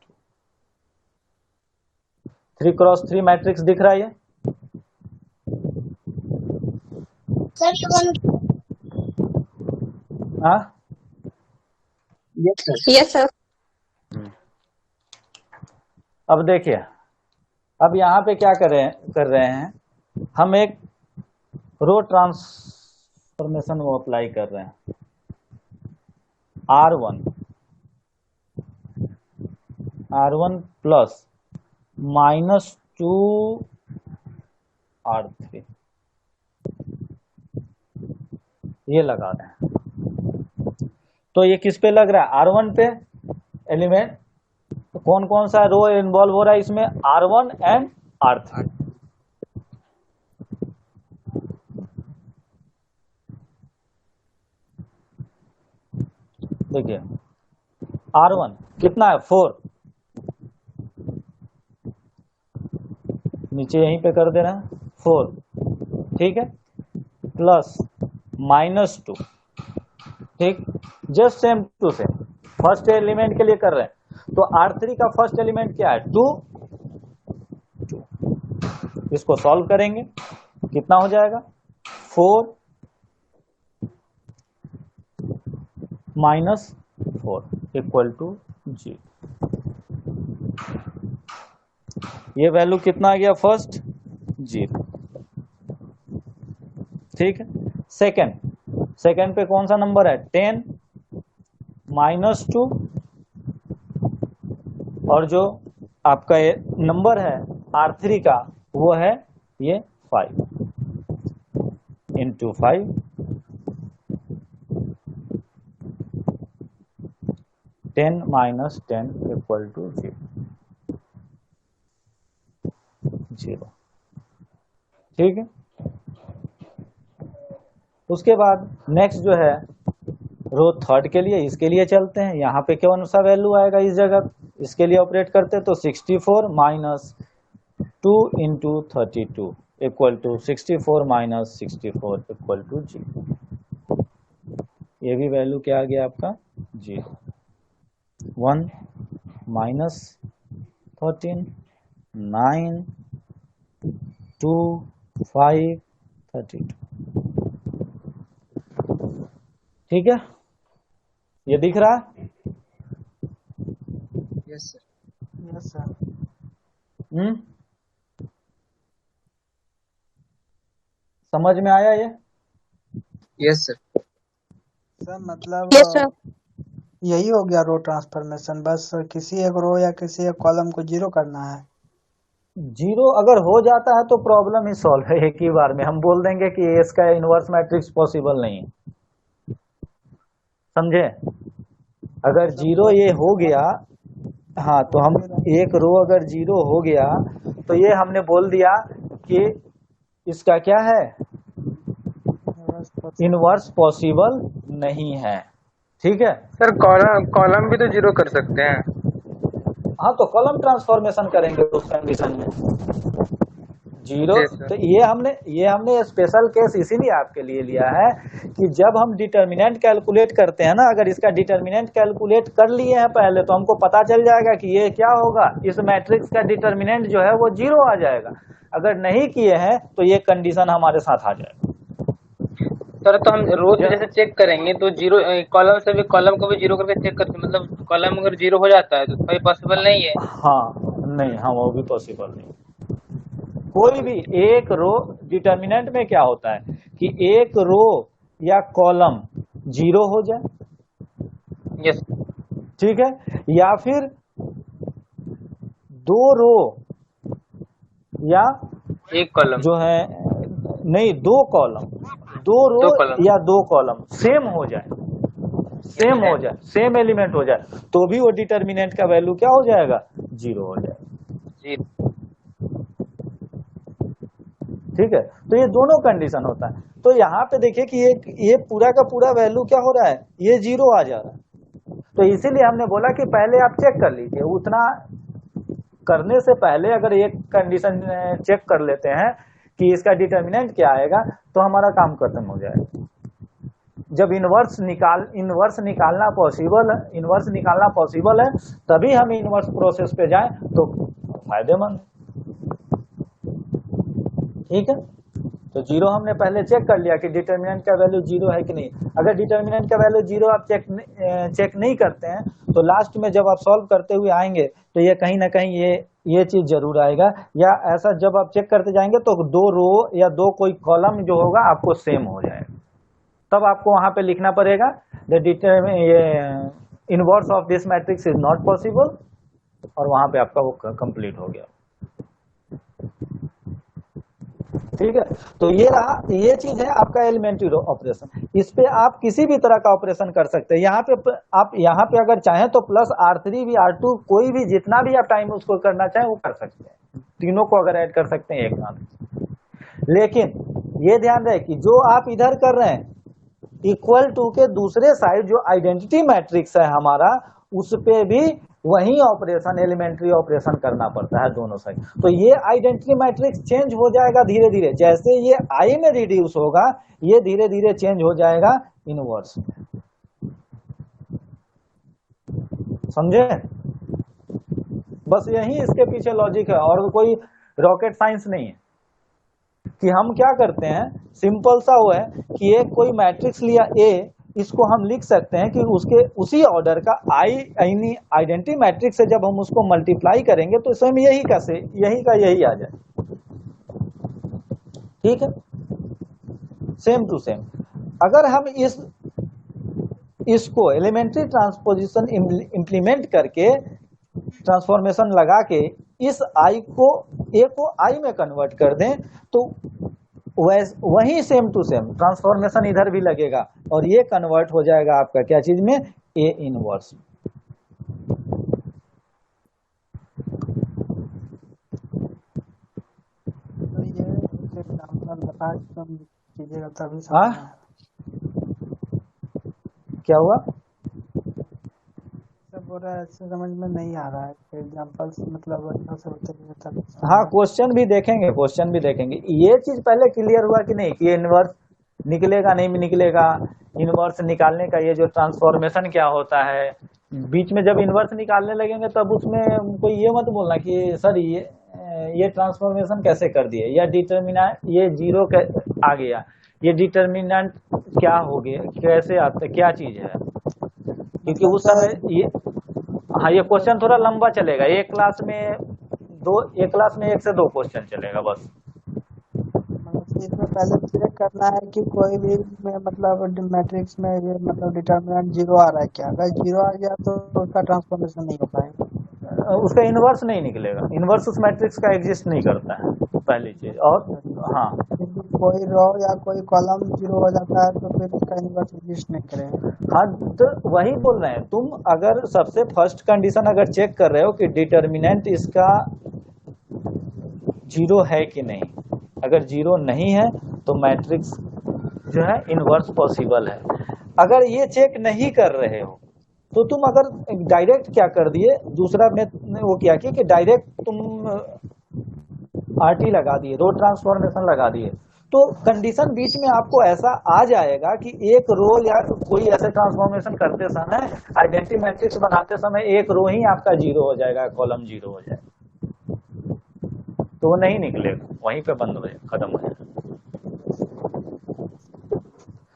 2 3x3 मैट्रिक्स दिख रहा है ये? हाँ यस सर। अब देखिए, अब यहाँ पे क्या कर रहे हैं, हम एक रो ट्रांसफॉर्मेशन वो अप्लाई कर रहे हैं। R1 प्लस -2 R3 ये लगा रहे हैं। तो ये किस पे लग रहा है, R1 पे एलिमेंट। तो कौन कौन सा रो इन्वॉल्व हो रहा है इसमें, R1 एंड R3। देखिए R1 कितना है, 4, नीचे यहीं पे कर दे रहे हैं 4, ठीक है, प्लस -2, ठीक, just same to same first element के लिए कर रहे हैं। तो R3 का फर्स्ट एलिमेंट क्या है, 2। इसको सॉल्व करेंगे, कितना हो जाएगा, 4 - 4 इक्वल टू जी। ये वैल्यू कितना आ गया फर्स्ट? जीरो। ठीक है। सेकेंड पे कौन सा नंबर है? 10 -2, और जो आपका ये नंबर है R3 का वो है ये 5 इंटू 5, 10 - 10 इक्वल टू 0। ठीक है। उसके बाद नेक्स्ट जो है रो थर्ड के लिए, इसके लिए चलते हैं। यहाँ पे कौन सा वैल्यू आएगा इस जगह? इसके लिए ऑपरेट करते हैं तो 64 - 2 into 32 equal to 64 - 64 equal to 0। ये भी वैल्यू क्या आ गया आपका? 0। 1 - 13 9 2 5 32। ठीक है, ये दिख रहा है? Yes sir. Yes sir. समझ में आया ये? Yes sir. सर मतलब यस सर। यही हो गया रो ट्रांसफॉर्मेशन, बस किसी एक रो या किसी एक कॉलम को जीरो करना है। जीरो अगर हो जाता है तो प्रॉब्लम ही सॉल्व है एक ही बार में। हम बोल देंगे कि इसका इनवर्स मैट्रिक्स पॉसिबल नहीं है। समझे? अगर जीरो ये हो गया, हाँ, तो हम एक रो अगर जीरो हो गया तो ये हमने बोल दिया कि इसका क्या है? इनवर्स पॉसिबल नहीं है। ठीक है। सर कॉलम भी तो जीरो कर सकते हैं। हाँ, तो कॉलम ट्रांसफॉर्मेशन करेंगे उस कंडीशन में जीरो। जी सर। तो ये हमने स्पेशल केस इसीलिए आपके लिए लिया है कि जब हम डिटर्मिनेंट कैलकुलेट करते हैं ना, अगर इसका डिटर्मिनेंट कैलकुलेट कर लिए हैं पहले तो हमको पता चल जाएगा कि ये क्या होगा, इस मैट्रिक्स का डिटर्मिनेंट जो है वो जीरो आ जाएगा। अगर नहीं किए हैं तो ये कंडीशन हमारे साथ आ जाएगा। सर तो हम रोज जैसे चेक करेंगे तो जीरो कॉलम से भी, कॉलम को भी जीरो करके चेक करके, मतलब कॉलम अगर जीरो हो जाता है तो कोई पॉसिबल नहीं है। हाँ, नहीं, हाँ, वो भी पॉसिबल नहीं। कोई भी एक रो, डिटर्मिनेंट में क्या होता है कि एक रो या कॉलम जीरो हो जाए। यस। ठीक है, या फिर दो रो या एक कॉलम जो है, नहीं, दो कॉलम, दो रो दो कॉलम या दो कॉलम सेम हो जाए, सेम हो जाए, सेम एलिमेंट हो जाए, तो भी वो डिटर्मिनेंट का वैल्यू क्या हो जाएगा? जीरो हो जाएगा। जी। ठीक है, तो ये दोनों कंडीशन होता है। तो यहाँ पे देखिए कि ये पूरा का पूरा वैल्यू क्या हो रहा है? ये जीरो आ जा रहा है। तो इसीलिए हमने बोला कि पहले आप चेक कर लीजिए। उतना करने से पहले अगर एक कंडीशन चेक कर लेते हैं कि इसका डिटर्मिनेंट क्या आएगा तो हमारा काम खत्म हो जाएगा। जब इनवर्स निकालना पॉसिबल है तभी हम इनवर्स प्रोसेस पे जाएं तो फायदेमंद। ठीक है, तो जीरो हमने पहले चेक कर लिया कि डिटर्मिनेंट का वैल्यू जीरो है कि नहीं। अगर डिटर्मिनेंट का वैल्यू जीरो आप चेक नहीं करते हैं तो लास्ट में जब आप सॉल्व करते हुए आएंगे तो ये कहीं ना कहीं ये चीज जरूर आएगा, या ऐसा जब आप चेक करते जाएंगे तो दो रो या दो कोई कॉलम जो होगा आपको सेम हो जाएगा। तब आपको वहां पे लिखना पड़ेगा the inverse of this matrix is not possible, और वहां पे आपका वो कंप्लीट हो गया। ठीक है, तो ये रहा, ये चीज है आपका एलिमेंट्री ऑपरेशन। इस पे आप किसी भी तरह का ऑपरेशन कर सकते हैं। यहाँ पे अगर चाहें तो प्लस R3 भी, R2, कोई भी जितना भी आप टाइम उसको करना चाहें वो कर सकते हैं। तीनों को अगर ऐड कर सकते हैं एक साथ। लेकिन ये ध्यान रहे कि जो आप इधर कर रहे हैं इक्वल टू के दूसरे साइड जो आइडेंटिटी मैट्रिक्स है हमारा, उस पे भी वही ऑपरेशन, एलिमेंट्री ऑपरेशन करना पड़ता है दोनों साइड। तो ये आइडेंटिटी मैट्रिक्स चेंज हो जाएगा धीरे धीरे। जैसे ये आई में रिड्यूस होगा ये धीरे धीरे चेंज हो जाएगा इनवर्स में। समझे? बस यही इसके पीछे लॉजिक है, और कोई रॉकेट साइंस नहीं है। कि हम क्या करते हैं, सिंपल सा वो है कि एक कोई मैट्रिक्स लिया A, इसको हम लिख सकते हैं कि उसके उसी ऑर्डर का आइडेंटिटी मैट्रिक्स से जब हम उसको मल्टीप्लाई करेंगे तो सेम यही का यही आ जाए। ठीक है, सेम टू सेम। अगर हम इसको एलिमेंट्री ट्रांसपोजिशन इंप्लीमेंट करके ट्रांसफॉर्मेशन लगा के इस आई को ए को आई में कन्वर्ट कर दें तो वही सेम टू सेम ट्रांसफॉर्मेशन इधर भी लगेगा और ये कन्वर्ट हो जाएगा आपका क्या चीज में, ए इनवर्स। तो ये एक एग्जाम्पल बता कि तुम कीजिएगा तभी समझ हाँ? में आएगा। क्या हुआ? सब बोल रहा है ऐसे समझ में नहीं आ रहा है, एग्जाम्पल्स मतलब अच्छा से बताइए तभी समझ हाँ, में क्वेश्चन भी देखेंगे। ये चीज पहले क्लियर हुआ कि नहीं कि इनवर्स निकलेगा नहीं निकलेगा, इनवर्स निकालने का ये जो ट्रांसफॉर्मेशन क्या होता है। बीच में जब इनवर्स निकालने लगेंगे तब उसमें कोई ये मत बोलना कि सर ये ट्रांसफॉर्मेशन कैसे कर दिए, या डिटर्मिनेंट ये जीरो आ गया, ये डिटर्मिनेंट क्या हो गया, कैसे आता, क्या चीज है। क्योंकि उस समय ये हाँ, ये क्वेश्चन थोड़ा लंबा चलेगा। एक क्लास में एक से दो क्वेश्चन चलेगा बस। मतलब इसमें पहले चेक करना है कि कोई भी में मतलब मैट्रिक्स में ये मतलब डिटर्मिनेंट जीरो आ रहा है क्या, अगर जीरो आ गया तो उसका ट्रांसफॉर्मेशन नहीं हो पाएगा। उसका इनवर्स नहीं निकलेगा, इनवर्स उस मैट्रिक्स का एग्जिस्ट नहीं करता है, पहली चीज। और हाँ, यदि कोई रो या कोई कॉलम जीरो हो जाता है तो फिर उसका इनवर्स एग्जिस्ट नहीं करेगा। हाँ, तो वही बोल रहे हैं। तुम अगर सबसे फर्स्ट कंडीशन अगर चेक कर रहे हो कि डिटर्मिनेंट इसका जीरो है कि नहीं, अगर जीरो नहीं है तो मैट्रिक्स जो है इनवर्स पॉसिबल है। अगर ये चेक नहीं कर रहे हो तो तुम अगर डायरेक्ट क्या कर दिए, दूसरा में वो क्या किया कि डायरेक्ट तुम आरटी लगा दिए, रो ट्रांसफॉर्मेशन लगा दिए, तो कंडीशन बीच में आपको ऐसा आ जाएगा कि एक रो या कोई ऐसे ट्रांसफॉर्मेशन करते समय, आइडेंटिटी मैट्रिक्स बनाते समय एक रो ही आपका जीरो हो जाएगा, कॉलम जीरो हो जाएगा, तो वो नहीं निकलेगा, वहीं पे बंद हो जाएगा, खत्म हो जाएगा।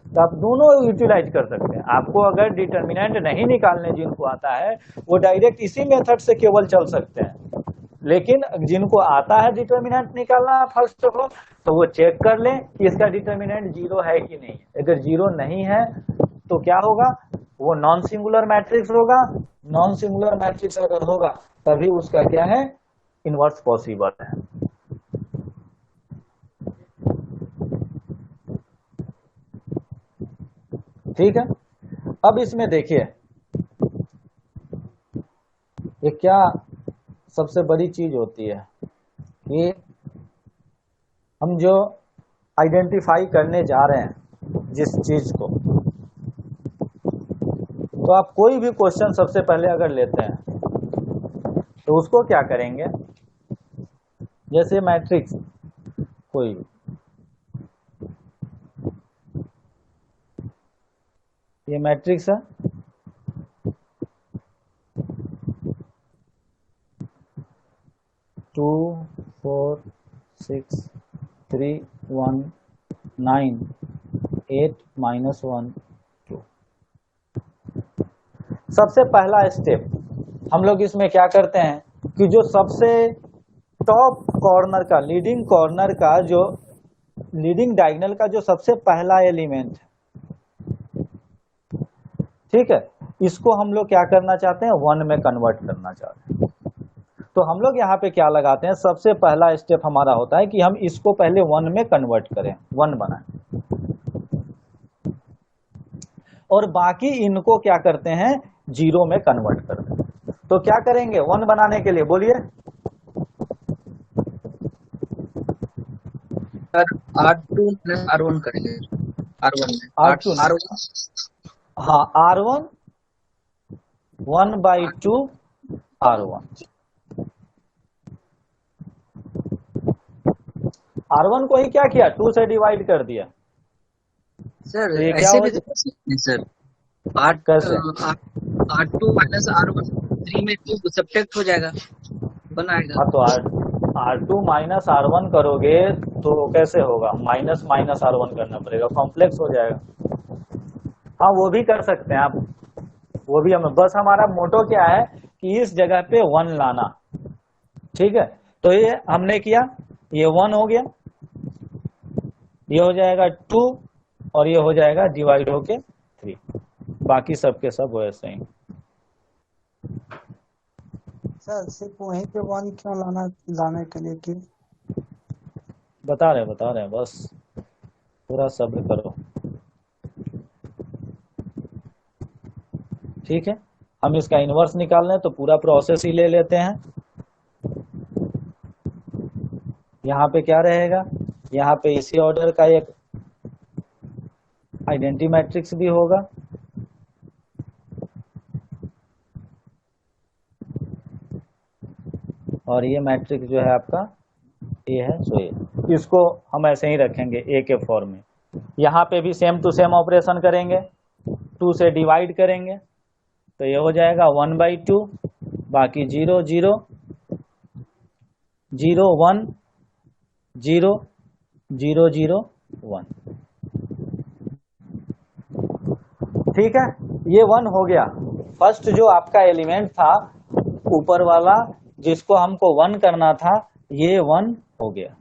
तो आप दोनों यूटिलाइज कर सकते हैं। आपको अगर डिटर्मिनेंट नहीं निकालने जिनको आता है वो डायरेक्ट इसी मेथड से केवल चल सकते हैं, लेकिन जिनको आता है डिटर्मिनेंट निकालना फर्स्ट ऑफ ऑल, तो वो चेक कर लें कि इसका डिटर्मिनेंट जीरो है कि नहीं है। अगर जीरो नहीं है तो क्या होगा, वो नॉन सिंगुलर मैट्रिक्स होगा। नॉन सिंगुलर मैट्रिक्स अगर होगा तभी उसका क्या है, इनवर्स पॉसिबल है। ठीक है, अब इसमें देखिए ये क्या सबसे बड़ी चीज होती है कि हम जो आइडेंटिफाई करने जा रहे हैं जिस चीज को, तो आप कोई भी क्वेश्चन सबसे पहले अगर लेते हैं तो उसको क्या करेंगे, जैसे मैट्रिक्स कोई ये मैट्रिक्स है, टू 4 6 3 1 9 8 -1 2। सबसे पहला स्टेप हम लोग इसमें क्या करते हैं कि जो सबसे टॉप कॉर्नर का, लीडिंग कॉर्नर का, जो लीडिंग डायगोनल का जो सबसे पहला एलिमेंट है, ठीक है, इसको हम लोग क्या करना चाहते हैं, 1 में कन्वर्ट करना चाहते हैं। तो हम लोग यहाँ पे क्या लगाते हैं, सबसे पहला स्टेप हमारा होता है कि हम इसको पहले 1 में कन्वर्ट करें, 1 बनाएं, और बाकी इनको क्या करते हैं, 0 में कन्वर्ट करते हैं। तो क्या करेंगे 1 बनाने के लिए, बोलिए। सर R2 प्लस R1 करेंगे, R1 में R2 R1 हाँ, R1 1/2 R1 R1 को ही क्या किया, 2 से डिवाइड कर दिया। सर, तो ये क्या ऐसे हो भी तो कर सकते हैं सर। कैसे? R2 माइनस R1 3 में 2 सब्ट्रैक्ट हो जाएगा, बनाएगा। हाँ, तो R2 माइनस R1 करोगे तो कैसे होगा, माइनस माइनस R1 करना पड़ेगा, कॉम्प्लेक्स हो जाएगा। हाँ वो भी कर सकते हैं आप, वो भी हम, बस हमारा मोटो क्या है कि इस जगह पे 1 लाना। ठीक है, तो ये हमने किया, ये 1 हो गया, ये हो जाएगा 2 और ये हो जाएगा डिवाइड होके 3, बाकी सबके सब वैसे ही। सर सिर्फ वहीं पे 1 क्यों लाने के लिए कि बता रहे हैं, बस पूरा सब्र करो। ठीक है, हम इसका इनवर्स निकाल लें तो पूरा प्रोसेस ही ले लेते हैं। यहाँ पे क्या रहेगा, यहाँ पे इसी ऑर्डर का एक आइडेंटिटी मैट्रिक्स भी होगा, और ये मैट्रिक्स जो है आपका ए है, सो ए, इसको हम ऐसे ही रखेंगे ए के फॉर्म में। यहाँ पे भी सेम टू सेम ऑपरेशन करेंगे, 2 से डिवाइड करेंगे तो ये हो जाएगा 1/2, बाकी 0 0 0 1 0 0 0 1। ठीक है, ये 1 हो गया। फर्स्ट जो आपका एलिमेंट था ऊपर वाला जिसको हमको 1 करना था, ये 1 हो गया।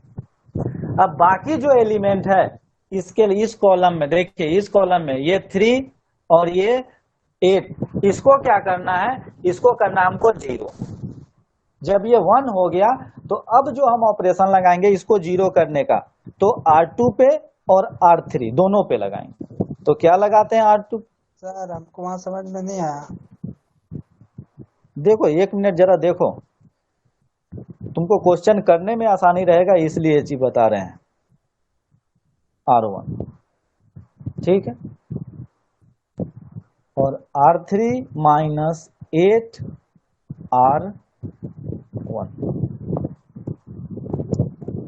अब बाकी जो एलिमेंट है इसके लिए इस कॉलम में देखिए, इस कॉलम में ये 3 और ये 8, इसको क्या करना है, इसको करना है हमको 0। जब ये 1 हो गया तो अब जो हम ऑपरेशन लगाएंगे इसको 0 करने का, तो R2 पे और R3 दोनों पे लगाएंगे। तो क्या लगाते हैं R2? सर हमको वहाँ समझ में नहीं आया। देखो 1 मिनट जरा देखो, तुमको क्वेश्चन करने में आसानी रहेगा इसलिए ये चीज बता रहे हैं। R1 ठीक है, और R3 माइनस 8 R1,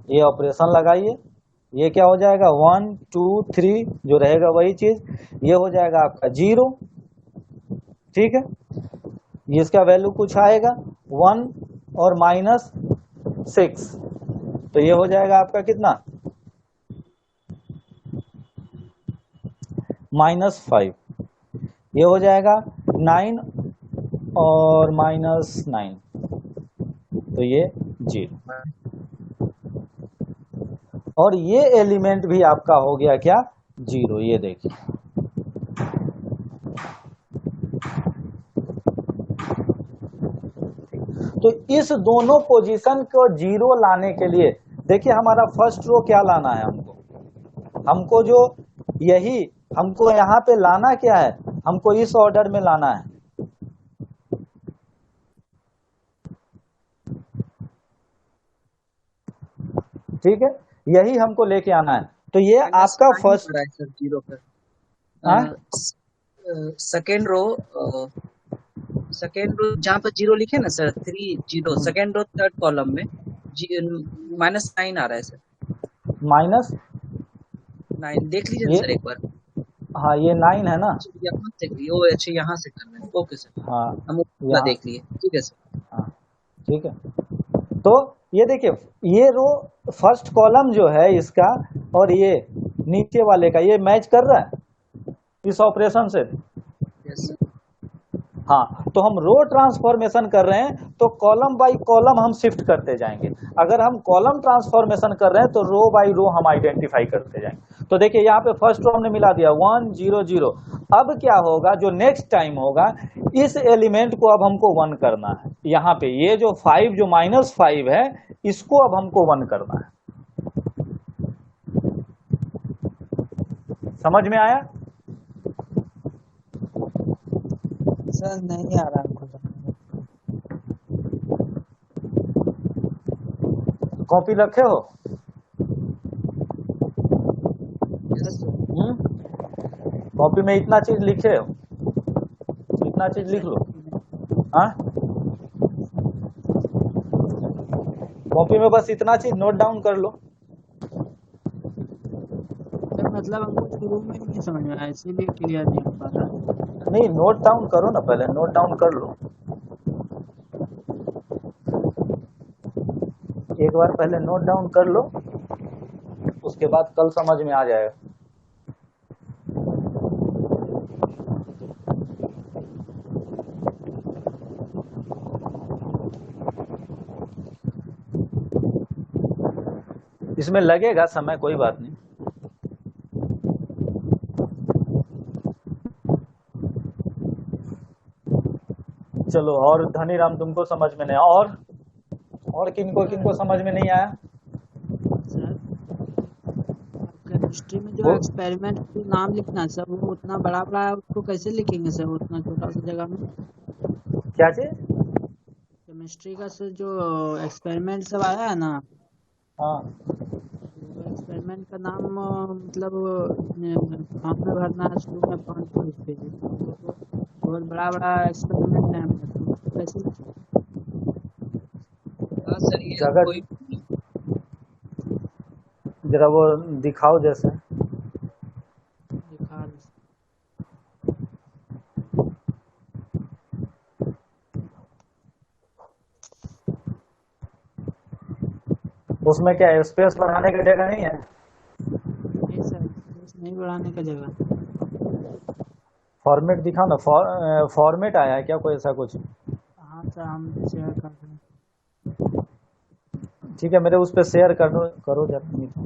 ये ऑपरेशन लगाइए, ये क्या हो जाएगा 1 2 3 जो रहेगा वही चीज, ये हो जाएगा आपका 0। ठीक है, इसका वैल्यू कुछ आएगा 1 और माइनस 6, तो ये हो जाएगा आपका कितना, -5। ये हो जाएगा 9 और -9, तो ये 0। और ये एलिमेंट भी आपका हो गया क्या, 0। ये देखिए, तो इस दोनों पोजीशन को 0 लाने के लिए देखिए हमारा फर्स्ट रो क्या लाना है हमको जो यही हमको यहाँ पे लाना क्या है, हमको इस ऑर्डर में लाना है। ठीक है, यही हमको लेके आना है। तो ये आपका फर्स्ट सर 0 पर हाँ? सेकेंड रो जहाँ पर 0 लिखे ना sir, 3 0, second row third column में -9 आ रहा है सर, -9 देख लीजिए सर एक बार। हाँ ये 9 है ना, यहाँ से अच्छा यहाँ से कर रहे हैं, ओके सर, हाँ हम पूरा देख लिए, ठीक है सर। हाँ ठीक है, तो ये देखिए ये रो फर्स्ट कॉलम जो है इसका और ये नीचे वाले का ये मैच कर रहा है इस ऑपरेशन से। Yes sir. हाँ, तो हम रो ट्रांसफॉर्मेशन कर रहे हैं तो कॉलम बाय कॉलम हम शिफ्ट करते जाएंगे। अगर हम कॉलम ट्रांसफॉर्मेशन कर रहे हैं तो रो बाय रो हम आइडेंटिफाई करते जाएंगे। तो देखिए यहाँ पे फर्स्ट रो हमने मिला दिया 1 0 0। अब क्या होगा, जो नेक्स्ट टाइम होगा इस एलिमेंट को अब हमको 1 करना है। यहाँ पे ये जो 5 जो -5 है इसको अब हमको 1 करना है। समझ में आया? सर नहीं आ रहा हमको समझ। कॉपी रखे हो? Yes sir. कॉपी में इतना चीज लिखे हो, इतना चीज लिख लो। हाँ, कॉपी में बस इतना चीज नोट डाउन कर लो। मतलब हमको शुरू में नहीं समझ में आया, इसीलिए क्लियर नहीं हो पा रहा। नहीं, नोट डाउन करो ना, पहले नोट डाउन कर लो। एक बार पहले नोट डाउन कर लो, उसके बाद कल समझ में आ जाएगा। इसमें लगेगा समय, कोई बात नहीं। चलो, और धनीराम तुमको समझ में नहीं, और किनको किनको समझ में नहीं आया? सर केमिस्ट्री में जो वो एक्सपेरिमेंट के नाम लिखना है सर, वो उतना बड़ा बड़ा है, उसको कैसे लिखेंगे सर उतना छोटा सा जगह में? क्या चीज? केमिस्ट्री का सर जो एक्सपेरिमेंट सब आया है ना, हाँ, वो एक्सपेरिमेंट का नाम मतलब फॉर्म में भरना है शुरू में 5 पेज, वो तो बहुत बड़ा बड़ा एक्सपेरिमेंट है हमारे, तो उसको कैसे लिखें? हाँ सर, ये जगह कोई जरा वो दिखाओ जैसे। दिखा दो। उसमें क्या स्पेस बढ़ाने की जगह नहीं है? नहीं सर, स्पेस नहीं बढ़ाने का जगह। फॉर्मेट दिखाओ ना, फॉर्मेट आया है क्या कोई ऐसा कुछ? हाँ सर, हम शेयर कर रहे हैं। ठीक है, मेरे उस पर शेयर करो जरा।